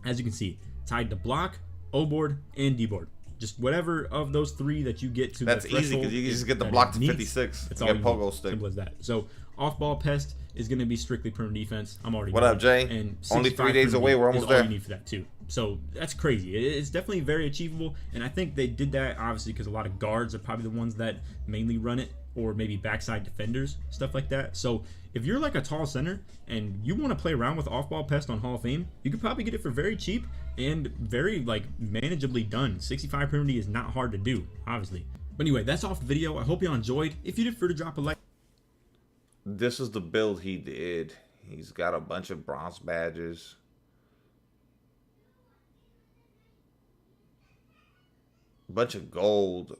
as you can see, tied to block, O board, and D board. Just whatever of those 3 that you get to. That's easy because you just get the block to 56. It's all all pogo stick. Simple as that. So off ball pest is going to be strictly perimeter defense. I'm already. What up, Jay? And only 3 days away. We're almost there. All you need for that too. So that's crazy. It's definitely very achievable, and I think they did that obviously because a lot of guards are probably the ones that mainly run it, or maybe backside defenders, stuff like that. So if you're like a tall center and you want to play around with off-ball pest on Hall of Fame, you could probably get it for very cheap and very like manageably done. 65 perimeter is not hard to do, obviously. But anyway, that's off the video. I hope you all enjoyed. If you did, feel to drop a like. This is the build he did. He's got a bunch of bronze badges. Bunch of gold.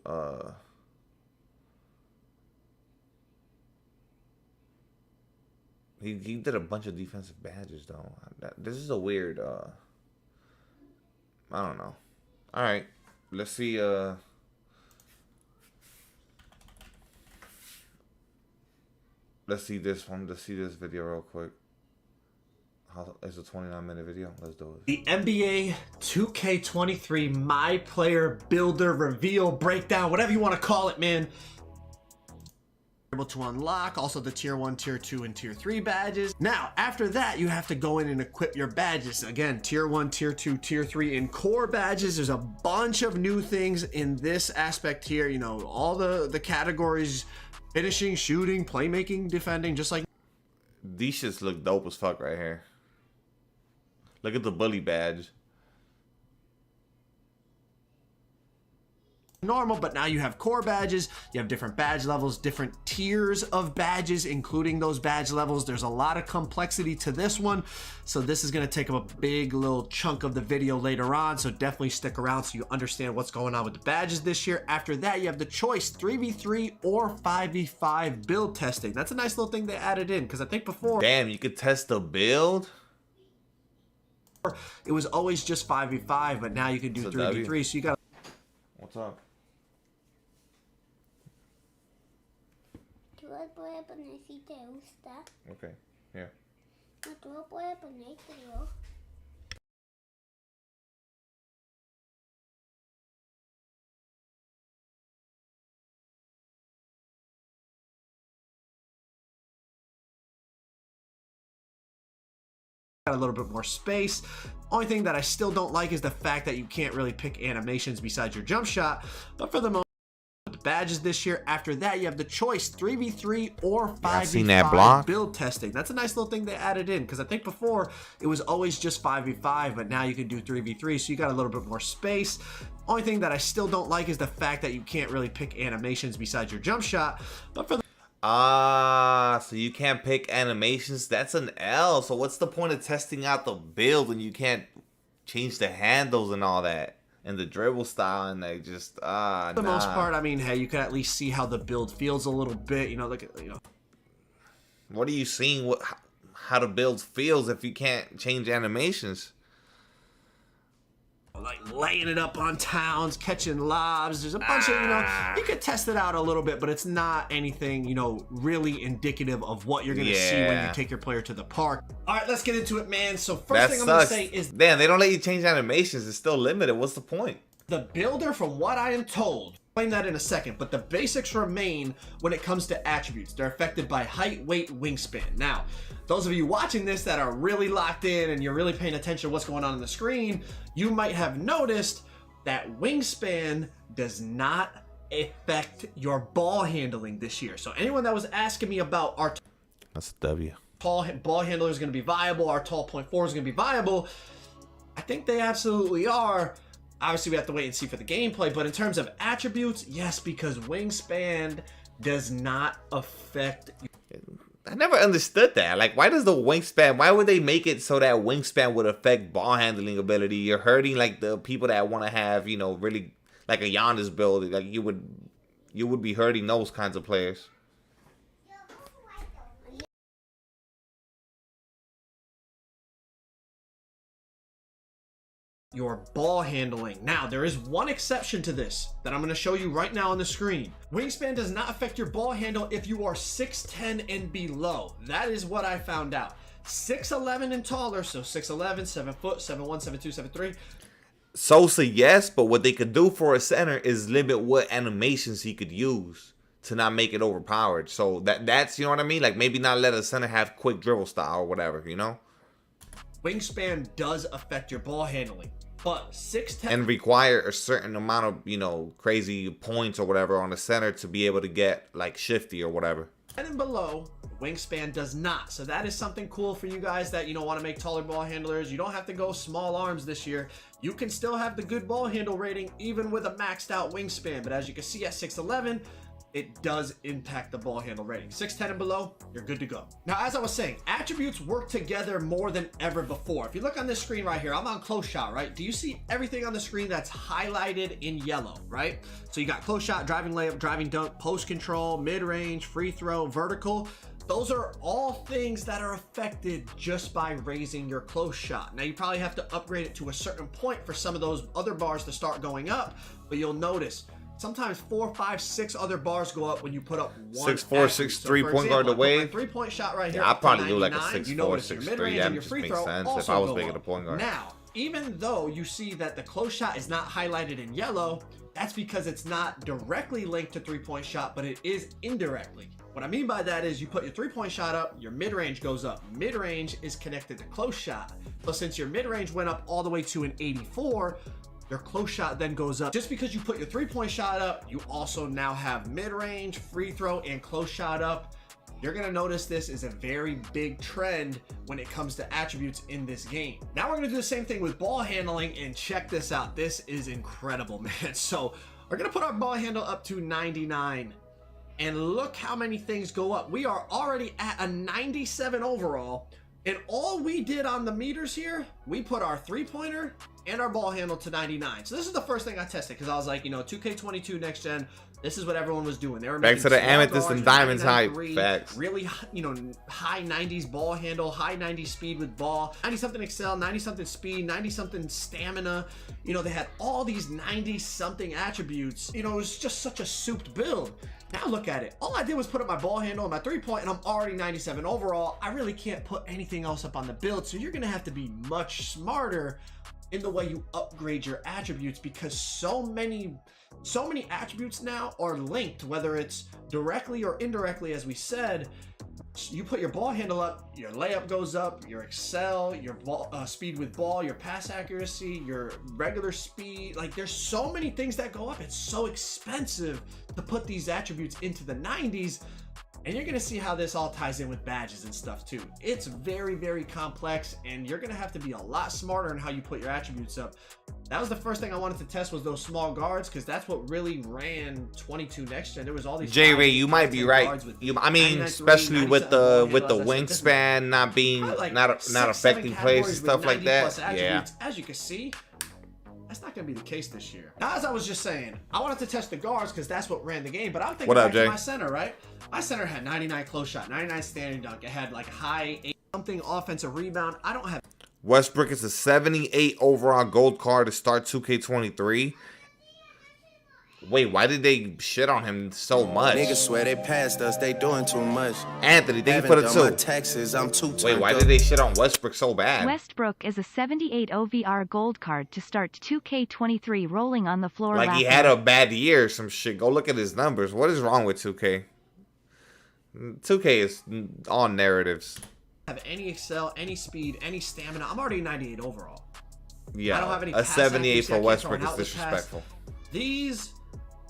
He did a bunch of defensive badges though. This is a weird. I don't know. All right, let's see. Let's see this one. Let's see this video real quick. It's a 29-minute video. Let's do it. The NBA 2K23 MyPlayer Builder Reveal Breakdown, whatever you want to call it, man. able to unlock also the tier 1, tier 2, and tier 3 badges. Now after that, you have to go in and equip your badges. Again, tier 1, tier 2, tier 3, and core badges. There's a bunch of new things in this aspect here. You know, all the categories: finishing, shooting, playmaking, defending, just like These shits look dope as fuck right here. Look at the bully badge. normal, but now you have core badges, you have different badge levels, different tiers of badges, including those badge levels. There's a lot of complexity to this one, so this is going to take up a big little chunk of the video later on, so definitely stick around so you understand what's going on with the badges this year. After that, you have the choice 3v3 or 5v5 build testing. That's a nice little thing they added in, because I think before, damn, you could test the build. It was always just 5v5, but now you can do 3v3, so you got. What's up? Tú lo puedes poner si te gusta. Okay, here. No, tú lo puedes poner, creo. Got a little bit more space. Only thing that I still don't like is the fact that you can't really pick animations besides your jump shot, but for the most the badges this year. After that, you have the choice 3v3 or 5v5 build testing. That's a nice little thing they added in, because I think before it was always just 5v5, but now you can do 3v3, so you got a little bit more space. Only thing that I still don't like is the fact that you can't really pick animations besides your jump shot, but for the so you can't pick animations. That's an L. So what's the point of testing out the build when you can't change the handles and all that and the dribble style, and they just for the most part, I mean, hey, you can at least see how the build feels a little bit. You know, look at, you know. What are you seeing? How the build feels if you can't change animations? Like laying it up on towns, catching lobs. There's a bunch of, you know, you could test it out a little bit, but it's not anything, you know, really indicative of what you're gonna see when you take your player to the park. All right, let's get into it, man. So first thing I'm gonna say is, damn, they don't let you change animations. It's still limited. What's the point? The builder, from what I am told, explain that in a second, but the basics remain when it comes to attributes. They're affected by height, weight, wingspan. Now, those of you watching this that are really locked in and you're really paying attention to what's going on the screen, you might have noticed that wingspan does not affect your ball handling this year. So anyone that was asking me about our that's a W. Tall ball handler is going to be viable, our tall .4 is going to be viable, I think they absolutely are. Obviously, we have to wait and see for the gameplay, but in terms of attributes, yes, because wingspan does not affect. I never understood that. Like, why does the wingspan, why would they make it so that wingspan would affect ball handling ability? You're hurting, like, the people that want to have, you know, really, like a Giannis build. Like, you would be hurting those kinds of players. Your ball handling. Now, there is one exception to this that I'm going to show you right now on the screen. Wingspan does not affect your ball handle if you are 6'10 and below. That is what I found out. 6'11 and taller, so 6'11, 7 foot, 7'1, 7'2, 7'3. Sosa, yes, but what they could do for a center is limit what animations he could use to not make it overpowered. So that's, you know what I mean? Like, maybe not let a center have quick dribble style or whatever, you know? Wingspan does affect your ball handling. But 6'10 and require a certain amount of, you know, crazy points or whatever on the center to be able to get like shifty or whatever. And below, wingspan does not. So that is something cool for you guys that, you know, want to make taller ball handlers. You don't have to go small arms this year. You can still have the good ball handle rating even with a maxed out wingspan. But as you can see at 6'11, it does impact the ball handle rating. 6'10 and below, you're good to go. Now, as I was saying, attributes work together more than ever before. If you look on this screen right here, I'm on close shot, right? Do you see everything on the screen that's highlighted in yellow, right? So you got close shot, driving layup, driving dunk, post control, mid-range, free throw, vertical. Those are all things that are affected just by raising your close shot. Now, you probably have to upgrade it to a certain point for some of those other bars to start going up, but you'll notice sometimes 4, 5, 6 other bars go up when you put up one. 6'4", 6'3" point guard away. 3-point shot right here. Yeah, I'd probably do like a 6'4", you notice 6'3". Your mid-range and your free throw sense also if I was go making up. a point guard. Now, even though you see that the close shot is not highlighted in yellow, that's because it's not directly linked to 3-point shot, but it is indirectly. What I mean by that is you put your 3-point shot up, your mid-range goes up. Mid-range is connected to close shot. So since your mid-range went up all the way to an 84, your close shot then goes up. Just because you put your 3-point shot up, you also now have mid-range, free throw, and close shot up. You're gonna notice this is a very big trend when it comes to attributes in this game. Now we're gonna do the same thing with ball handling, and check this out. This is incredible, man. So we're gonna put our ball handle up to 99. And look how many things go up. We are already at a 97 overall. And all we did on the meters here, we put our 3-pointer and our ball handle to 99. So this is the first thing I tested because I was like, you know, 2K22 next gen, this is what everyone was doing. They were back making to the small amethyst guards and with diamonds hype. 99.3, Facts. Really, you know, high 90s ball handle, high 90s speed with ball, 90-something excel, 90-something speed, 90-something stamina. You know, they had all these 90-something attributes. You know, it was just such a souped build. Now look at it. All I did was put up my ball handle and my 3-point, and I'm already 97 overall. I really can't put anything else up on the build, so you're gonna have to be much smarter in the way you upgrade your attributes, because so many attributes now are linked, whether it's directly or indirectly. As we said, you put your ball handle up, your layup goes up, your excel, your ball, speed with ball, your pass accuracy, your regular speed. Like, there's so many things that go up. It's so expensive to put these attributes into the 90s. And you're gonna see how this all ties in with badges and stuff too. It's very, very complex, and you're gonna have to be a lot smarter in how you put your attributes up. That was the first thing I wanted to test, was those small guards, because that's what really ran 22 next gen. There was all these. J-Ray, you might be right. I mean, especially with the wingspan not being like not affecting plays and stuff like that. Yeah. As you can see, that's not going to be the case this year. Now, as I was just saying, I wanted to test the guards because that's what ran the game. But I'm thinking back to my center, right? My center had 99 close shot, 99 standing dunk. It had like high 8-something offensive rebound. I don't have. Westbrook is a 78 overall gold card to start 2K23. Wait, why did they shit on him so much? Niggas swear they passed us, they doing too much. Anthony, they put it my too. taxes, I'm too Wait, why did they shit on Westbrook so bad? Westbrook is a 78 OVR gold card to start 2K23 rolling on the floor. Like he had a bad year or some shit. Go look at his numbers. What is wrong with 2K? 2K is all narratives. Have any excel, any speed, any stamina. I'm already 98 overall. Yeah, I don't have any a 78 for Westbrook is is disrespectful. These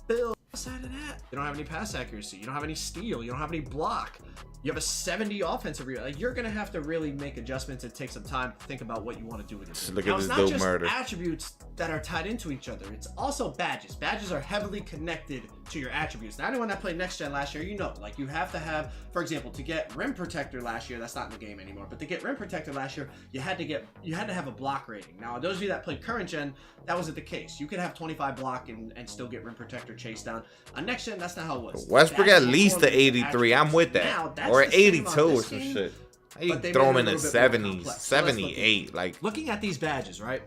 builds, outside of that, you don't have any pass accuracy, you don't have any steal, you don't have any block, you have a 70 offensive rebound. Like, you're gonna have to really make adjustments and take some time to think about what you want to do with it. Look now, at it's this not dude just murder. attributes that are tied into each other, it's also badges. Badges are heavily connected to your attributes. Now, anyone that played next gen last year, you know, like, you have to have, for example, to get rim protector last year, that's not in the game anymore, but to get rim protector last year, you had to have a block rating. Now, those of you that played current gen, that wasn't the case. You could have 25 block and still get rim protector chase down. On next gen, that's not how it was. Westbrook That's at least the 83. I'm with that. Now, that's or the same 82 on or this some game, shit. How you but they throw him made in it a the little bit more 70s, complex. So let's look 78? Like, looking at these badges, right?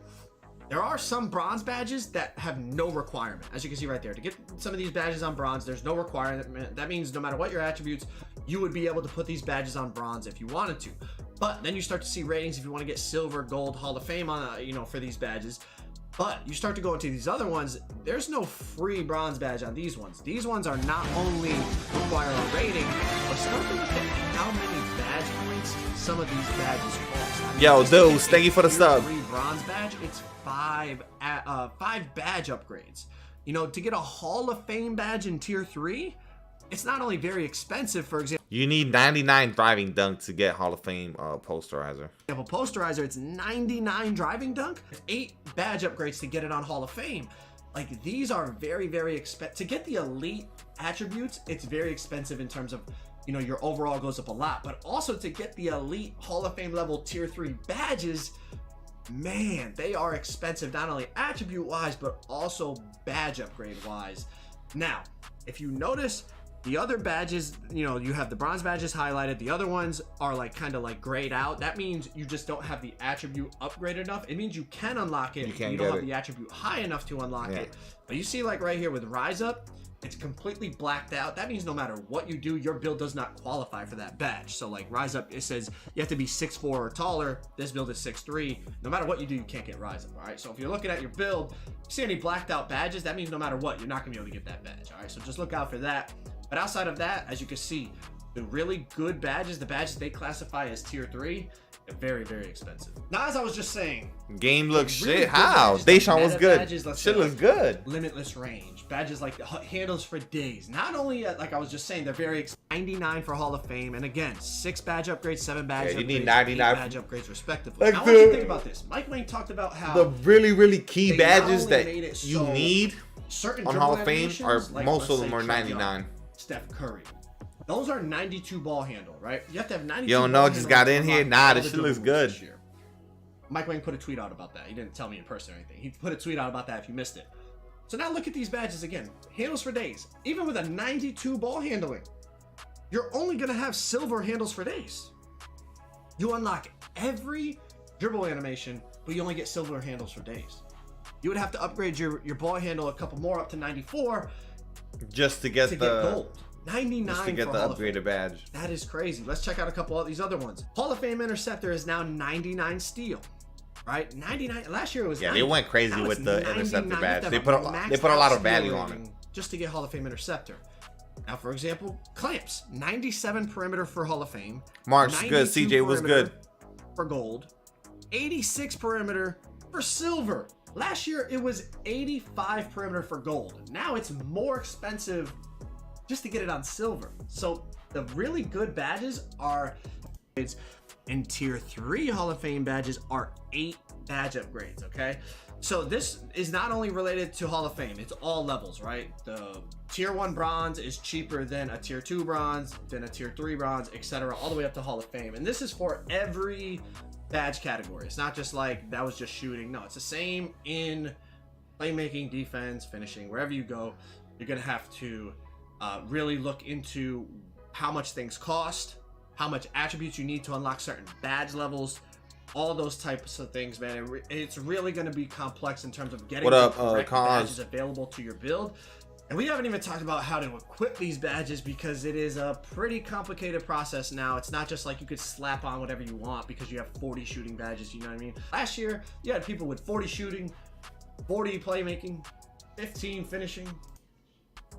There are some bronze badges that have no requirement. As you can see right there, to get some of these badges on bronze, there's no requirement. That means no matter what your attributes, you would be able to put these badges on bronze if you wanted to. But then you start to see ratings if you want to get silver, gold, Hall of Fame on, you know, for these badges. But you start to go into these other ones, there's no free bronze badge on these ones. These ones are not only require a rating, but start to look at how many badge points some of these badges cost. I mean, yo, just to dude, get thank you for the a sub. free bronze badge, it's five badge upgrades. You know, to get a Hall of Fame badge in tier 3, it's not only very expensive. For example, you need 99 driving dunk to get Hall of Fame posterizer. posterizer, it's 99 driving dunk, 8 badge upgrades to get it on Hall of Fame. Like, these are very, very expensive. To get the elite attributes, it's very expensive in terms of, you know, your overall goes up a lot. But also to get the elite Hall of Fame level tier 3 badges, man, they are expensive, not only attribute wise, but also badge upgrade wise. Now, if you notice, the other badges, you know, you have the bronze badges highlighted. The other ones are like kind of like grayed out. That means you just don't have the attribute upgraded enough. It means you can unlock it. You don't have the attribute high enough to unlock it. But you see, like right here with Rise Up, it's completely blacked out. That means no matter what you do, your build does not qualify for that badge. So like Rise Up, it says you have to be 6'4" or taller. This build is 6'3". No matter what you do, you can't get Rise Up, all right? So if you're looking at your build, you see any blacked out badges, that means no matter what, you're not gonna be able to get that badge, all right? So just look out for that. But outside of that, as you can see, the really good badges, the badges they classify as tier 3, they're very, very expensive. Now, as I was just saying, game looks really shit. good How? badges, Deshaun like was meta good. badges, let's Shit say, looks like good. limitless range, badges like handles for days. Not only, like I was just saying, they're very 99 for Hall of Fame, and again, 6 badge upgrades, 7 badge Yeah, you upgrades, need 8 99 badge upgrades respectively. Like Now, I want you to the- think about this. Mike Wang talked about how The really, really key they not badges only that made it you so need certain on dribble Hall of Fame are animations, like, most let's of them say are Trae Young, 99. Steph Curry. Those are 92 ball handle, right? You have to have 92. You don't know, ball just handle got to in here? unlock Nah, all this the shit looks dribble good. moves this year. Mike Wang put a tweet out about that. He didn't tell me in person or anything. He put a tweet out about that if you missed it. So now look at these badges again. Handles for days. Even with a 92 ball handling, you're only going to have silver handles for days. You unlock every dribble animation, but you only get silver handles for days. You would have to upgrade your ball handle a couple more up to 94 Just to get to the get gold. 99 just to get for the Hall of Fame. upgraded badge. That is crazy. Let's check out a couple of these other ones. Hall of Fame Interceptor is now 99 steal. Right? 99. Last year it was Yeah, 90. they went crazy Now with it's the 99. Interceptor You have badge. to They have put a maxed lot out of value steal on it. rating just to get Hall of Fame Interceptor. Now, for example, clamps. 97 perimeter for Hall of Fame. Mark's good. 92 CJ was good. perimeter for gold. 86 perimeter for silver. Last year it was 85 perimeter for gold. Now it's more expensive just to get it on silver. So the really good badges are, and tier 3 Hall of Fame badges are 8 badge upgrades, okay? So this is not only related to Hall of Fame, it's all levels, right? The tier 1 bronze is cheaper than a tier 2 bronze, than a tier 3 bronze, etc., all the way up to Hall of Fame. And this is for every badge category. It's not just like that was just shooting. No, it's the same in playmaking, defense, finishing, wherever you go. You're gonna have to really look into how much things cost, how much attributes you need to unlock certain badge levels, all those types of things, man. It's really going to be complex in terms of getting What up, the correct Cons? badges available to your build. And we haven't even talked about how to equip these badges because it is a pretty complicated process now. It's not just like you could slap on whatever you want because you have 40 shooting badges, you know what I mean? Last year, you had people with 40 shooting, 40 playmaking, 15 finishing.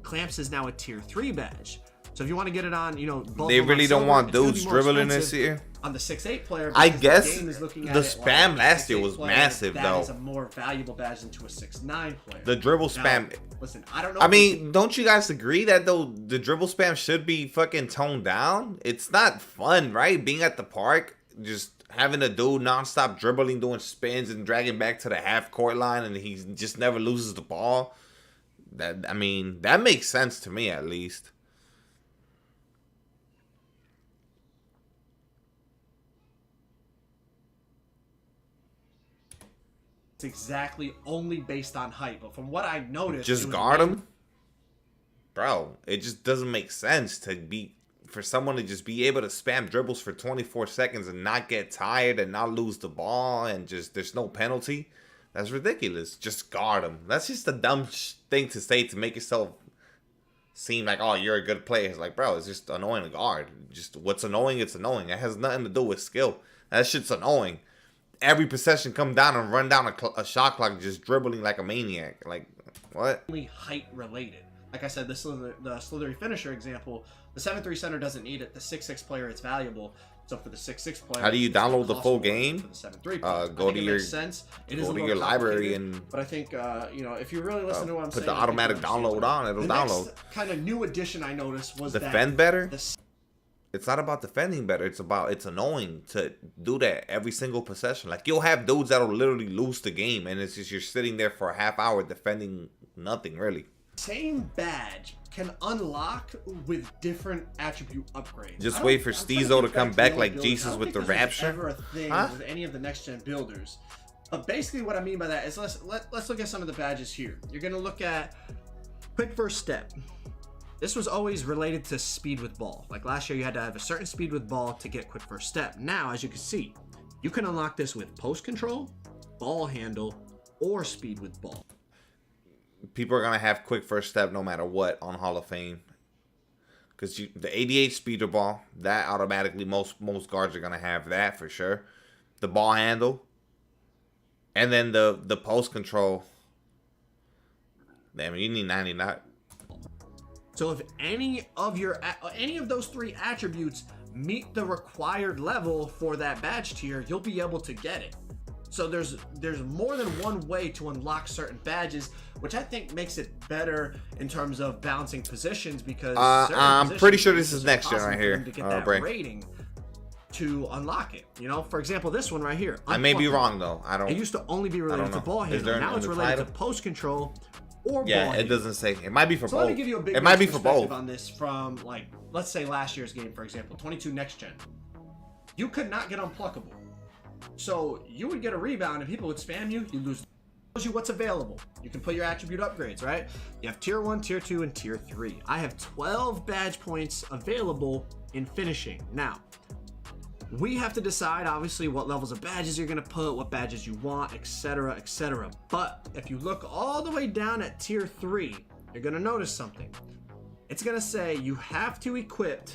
Clamps is now a tier 3 badge. So if you want to get it on, you know, both They of them really on don't silver, want it's gonna dudes be more dribbling this expensive year. on the 6'8 player. I because guess the game is looking at the it spam like last year 6'8 was player, massive, that though. is a more valuable badge than to a 6'9 player. The dribble Now, spam. listen, I don't know. I if we mean, don't you guys agree that though the dribble spam should be fucking toned down? It's not fun, right? Being at the park, just having a dude nonstop dribbling, doing spins and dragging back to the half court line, and he just never loses the ball. That, I mean, that makes sense to me at least. it's exactly only based on height, but from what I noticed, it Just was guard mainly- him, bro. It just doesn't make sense to be for someone to just be able to spam dribbles for 24 seconds and not get tired and not lose the ball and just there's no penalty. That's ridiculous. Just guard him. That's just a dumb thing to say to make yourself seem like, oh, you're a good player. It's like, bro, it's just annoying to guard. Just what's annoying, it's annoying. It has nothing to do with skill. That shit's annoying. Every possession come down and run down a shot clock just dribbling like a maniac. Like, what? only height related. Like I said, the slithery finisher example, the 7'3 center doesn't need it. The 6'6 player, it's valuable. So for the 6'6 player, How do you it's gonna download the cost full more game? For the 7'3 player. I Go think to it your makes sense. It is go a to little your library complicated, and but I think you know, if you really listen to what I'm saying, put the I think automatic you understand download on. It'll the download. next kind of new addition I noticed was Defend that better. the It's not about defending better. It's annoying to do that every single possession. Like you'll have dudes that'll literally lose the game, and it's just you're sitting there for a half hour defending nothing really. same badge can unlock with different attribute upgrades. Just I don't- wait for I'm trying to Steezo to think come to back the like old builders. Jesus I don't with the think this was rapture. ever a thing Huh? with any of the next gen builders. But basically, what I mean by that is let's look at some of the badges here. You're gonna look at quick first step. This was always related to speed with ball. Like last year, you had to have a certain speed with ball to get quick first step. Now, as you can see, you can unlock this with post control, ball handle, or speed with ball. People are gonna have quick first step no matter what on Hall of Fame. Because the 88 speeder ball, that automatically most guards are gonna have that for sure. The ball handle, and then the post control. Damn, you need 99. So if any of those 3 attributes meet the required level for that badge tier, you'll be able to get it. So there's more than one way to unlock certain badges, which I think makes it better in terms of balancing positions, because I'm pretty sure this is next gen right here. To get that rating to unlock it. You know, for example, this one right here. I may be wrong though. I don't. It used to only be related to ball handling. Now it's related to post control or ball handling. It doesn't say. It might be for both. Let me give you a big it might be for both on this from, like, let's say last year's game, for example, 22 next gen. You could not get unpluckable. So you would get a rebound and people would spam you, you lose. Shows you what's available. You can put your attribute upgrades, right? You have tier 1, tier 2, and tier 3. I have 12 badge points available in finishing. Now, we have to decide, obviously, what levels of badges you're going to put, what badges you want, etc., etc. But if you look all the way down at tier 3, you're going to notice something. It's going to say you have to equip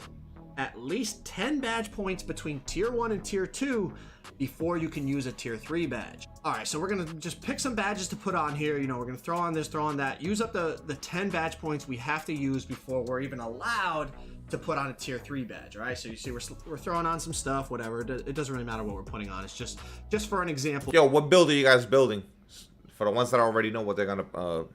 at least 10 badge points between tier 1 and tier 2 before you can use a tier 3 badge. All right, so we're gonna just pick some badges to put on here. You know, we're gonna throw on this, throw on that, use up the 10 badge points we have to use before we're even allowed to put on a tier 3 badge. All right, so you see we're throwing on some stuff, whatever. It doesn't really matter what we're putting on. It's just for an example. Yo, what build are you guys building? For the ones that already know what they're gonna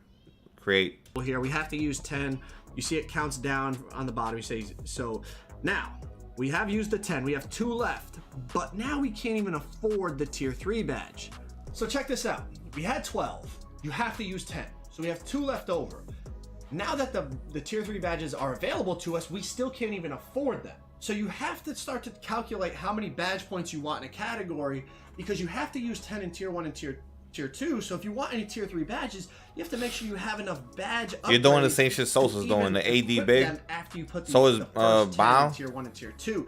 create. Well, here we have to use 10. You see it counts down on the bottom. You say, so now we have used the 10. We have 2 left, but now we can't even afford the tier 3 badge. So check this out. We had 12. You have to use 10. So we have 2 left over. Now that the tier 3 badges are available to us, we still can't even afford them. So you have to start to calculate how many badge points you want in a category, because you have to use 10 in tier 1 and tier 2. So if you want any tier 3 badges, you have to make sure you have enough badge upgrades. You're doing the same shit Sosa's doing, the AD big. After you put so is Bow. Tier 1 and tier 2.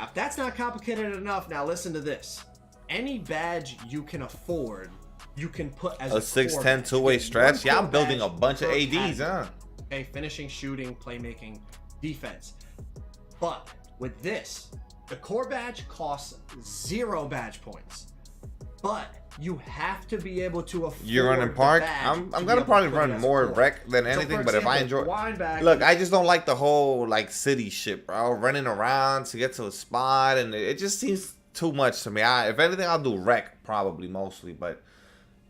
If that's not complicated enough, now listen to this. Any badge you can afford, you can put as a 6'10" two-way stretch. Yeah, I'm building a bunch of ADs, huh? Okay, finishing, shooting, playmaking, defense. But with this, the core badge costs 0 badge points. But you have to be able to afford. You're running park. I'm gonna probably run more rec than anything, but if I enjoy, look, I just don't like the whole like city shit, bro. Running around to get to a spot, and it just seems too much to me. If anything, I'll do rec probably mostly, but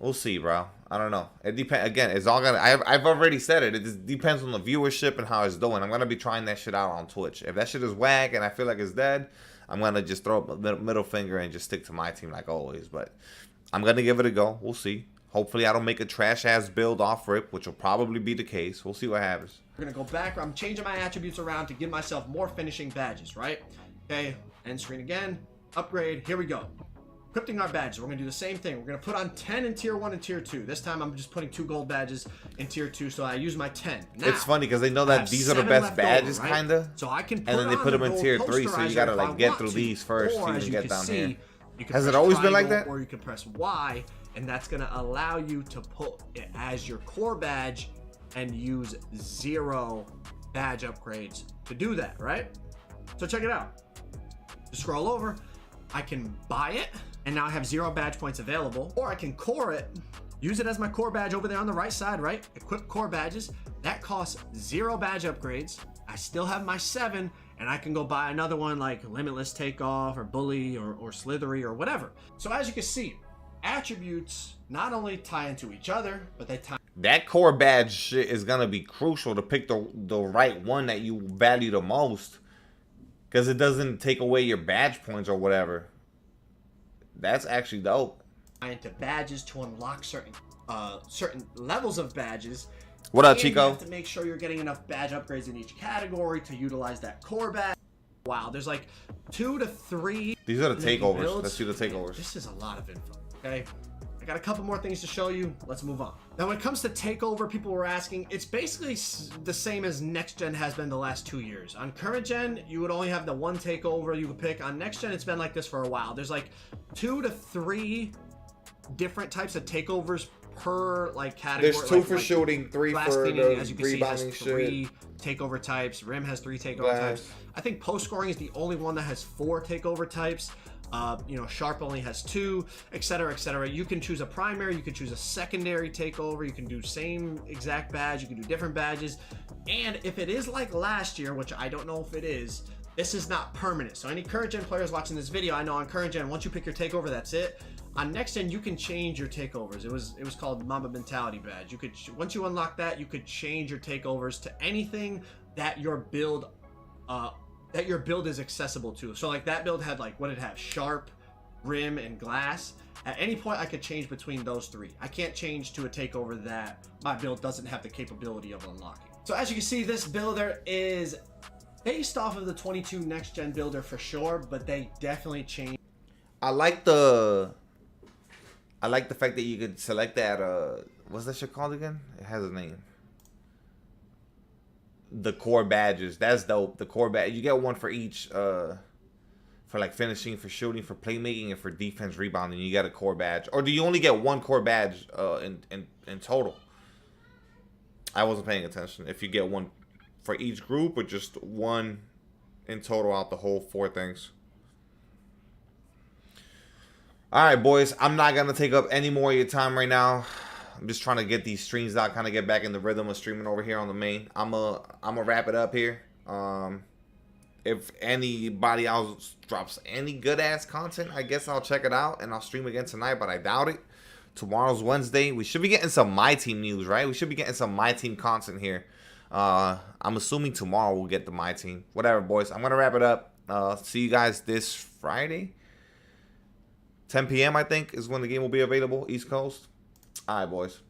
we'll see, bro. I don't know. It depends. Again, it's all gonna. I've already said it. It just depends on the viewership and how it's doing. I'm gonna be trying that shit out on Twitch. If that shit is whack and I feel like it's dead, I'm gonna just throw up a middle finger and just stick to my team like always. But I'm gonna give it a go. We'll see. Hopefully, I don't make a trash ass build off rip, which will probably be the case. We'll see what happens. We're gonna go back. I'm changing my attributes around to give myself more finishing badges. Right? Okay. End screen again. Upgrade. Here we go. Equipping our badges. We're going to do the same thing. We're going to put on 10 in tier 1 and tier 2. This time I'm just putting 2 gold badges in tier 2, so I use my 10. Now, it's funny because they know that these are the best badges, right? kind of. So I can and then they put them in tier 3, so you got to like get through these first to even get down here. Has it always been like that? Or you can press Y, and that's going to allow you to put it as your core badge and use 0 badge upgrades to do that, right? So check it out. Just scroll over. I can buy it, and now I have 0 badge points available, or I can core it, use it as my core badge over there on the right side, right? Equip core badges. That costs 0 badge upgrades. I still have my 7, and I can go buy another one like Limitless Takeoff or Bully or Slithery or whatever. So as you can see, attributes not only tie into each other, but they tie. That core badge shit is gonna be crucial to pick the right one that you value the most, because it doesn't take away your badge points or whatever. That's actually dope. Into badges to unlock certain levels of badges. What up, and Chico? You have to make sure you're getting enough badge upgrades in each category to utilize that core badge. Wow, there's like 2 to 3. These are the takeovers. Builds. Let's see the takeovers. This is a lot of info. Okay, I got a couple more things to show you. Let's move on. Now, when it comes to takeover, people were asking. It's basically the same as next gen has been the last 2 years. On current gen, you would only have the 1 takeover you could pick. On next gen, it's been like this for a while. There's like 2 to 3 different types of takeovers per like category. There's 2 for shooting, 3 for the as you can see, has 3 takeover types. Rim has 3 takeover types. I think post scoring is the only one that has 4 takeover types. You know, Sharp only has 2, etc., etc. You can choose a primary, you can choose a secondary takeover, you can do same exact badge, you can do different badges. And if it is like last year, which I don't know if it is, this is not permanent. So any current gen players watching this video, I know on current gen, once you pick your takeover, that's it. On next gen, you can change your takeovers. It was called Mamba Mentality Badge. You could, once you unlock that, you could change your takeovers to anything that your build is accessible to. So like that build had like, what did it have? Sharp, rim, and glass. At any point, I could change between those three. I can't change to a takeover that my build doesn't have the capability of unlocking. So as you can see, this builder is based off of the 22 next gen builder for sure, but they definitely changed. I like the fact that you could select that what's that shit called again? It has a name. The core badges. That's dope. The core badge. You get one for each for like finishing, for shooting, for playmaking, and for defense rebounding. You get a core badge. Or do you only get one core badge in total? I wasn't paying attention. If you get one for each group or just one in total out the whole 4 things. Alright, boys. I'm not going to take up any more of your time right now. I'm just trying to get these streams out, kind of get back in the rhythm of streaming over here on the main. I'm gonna wrap it up here. If anybody else drops any good-ass content, I guess I'll check it out and I'll stream again tonight, but I doubt it. Tomorrow's Wednesday. We should be getting some MyTeam news, right? We should be getting some MyTeam content here. I'm assuming tomorrow we'll get the MyTeam. Whatever, boys. I'm going to wrap it up. See you guys this Friday. 10 p.m., I think, is when the game will be available, East Coast. All right, boys.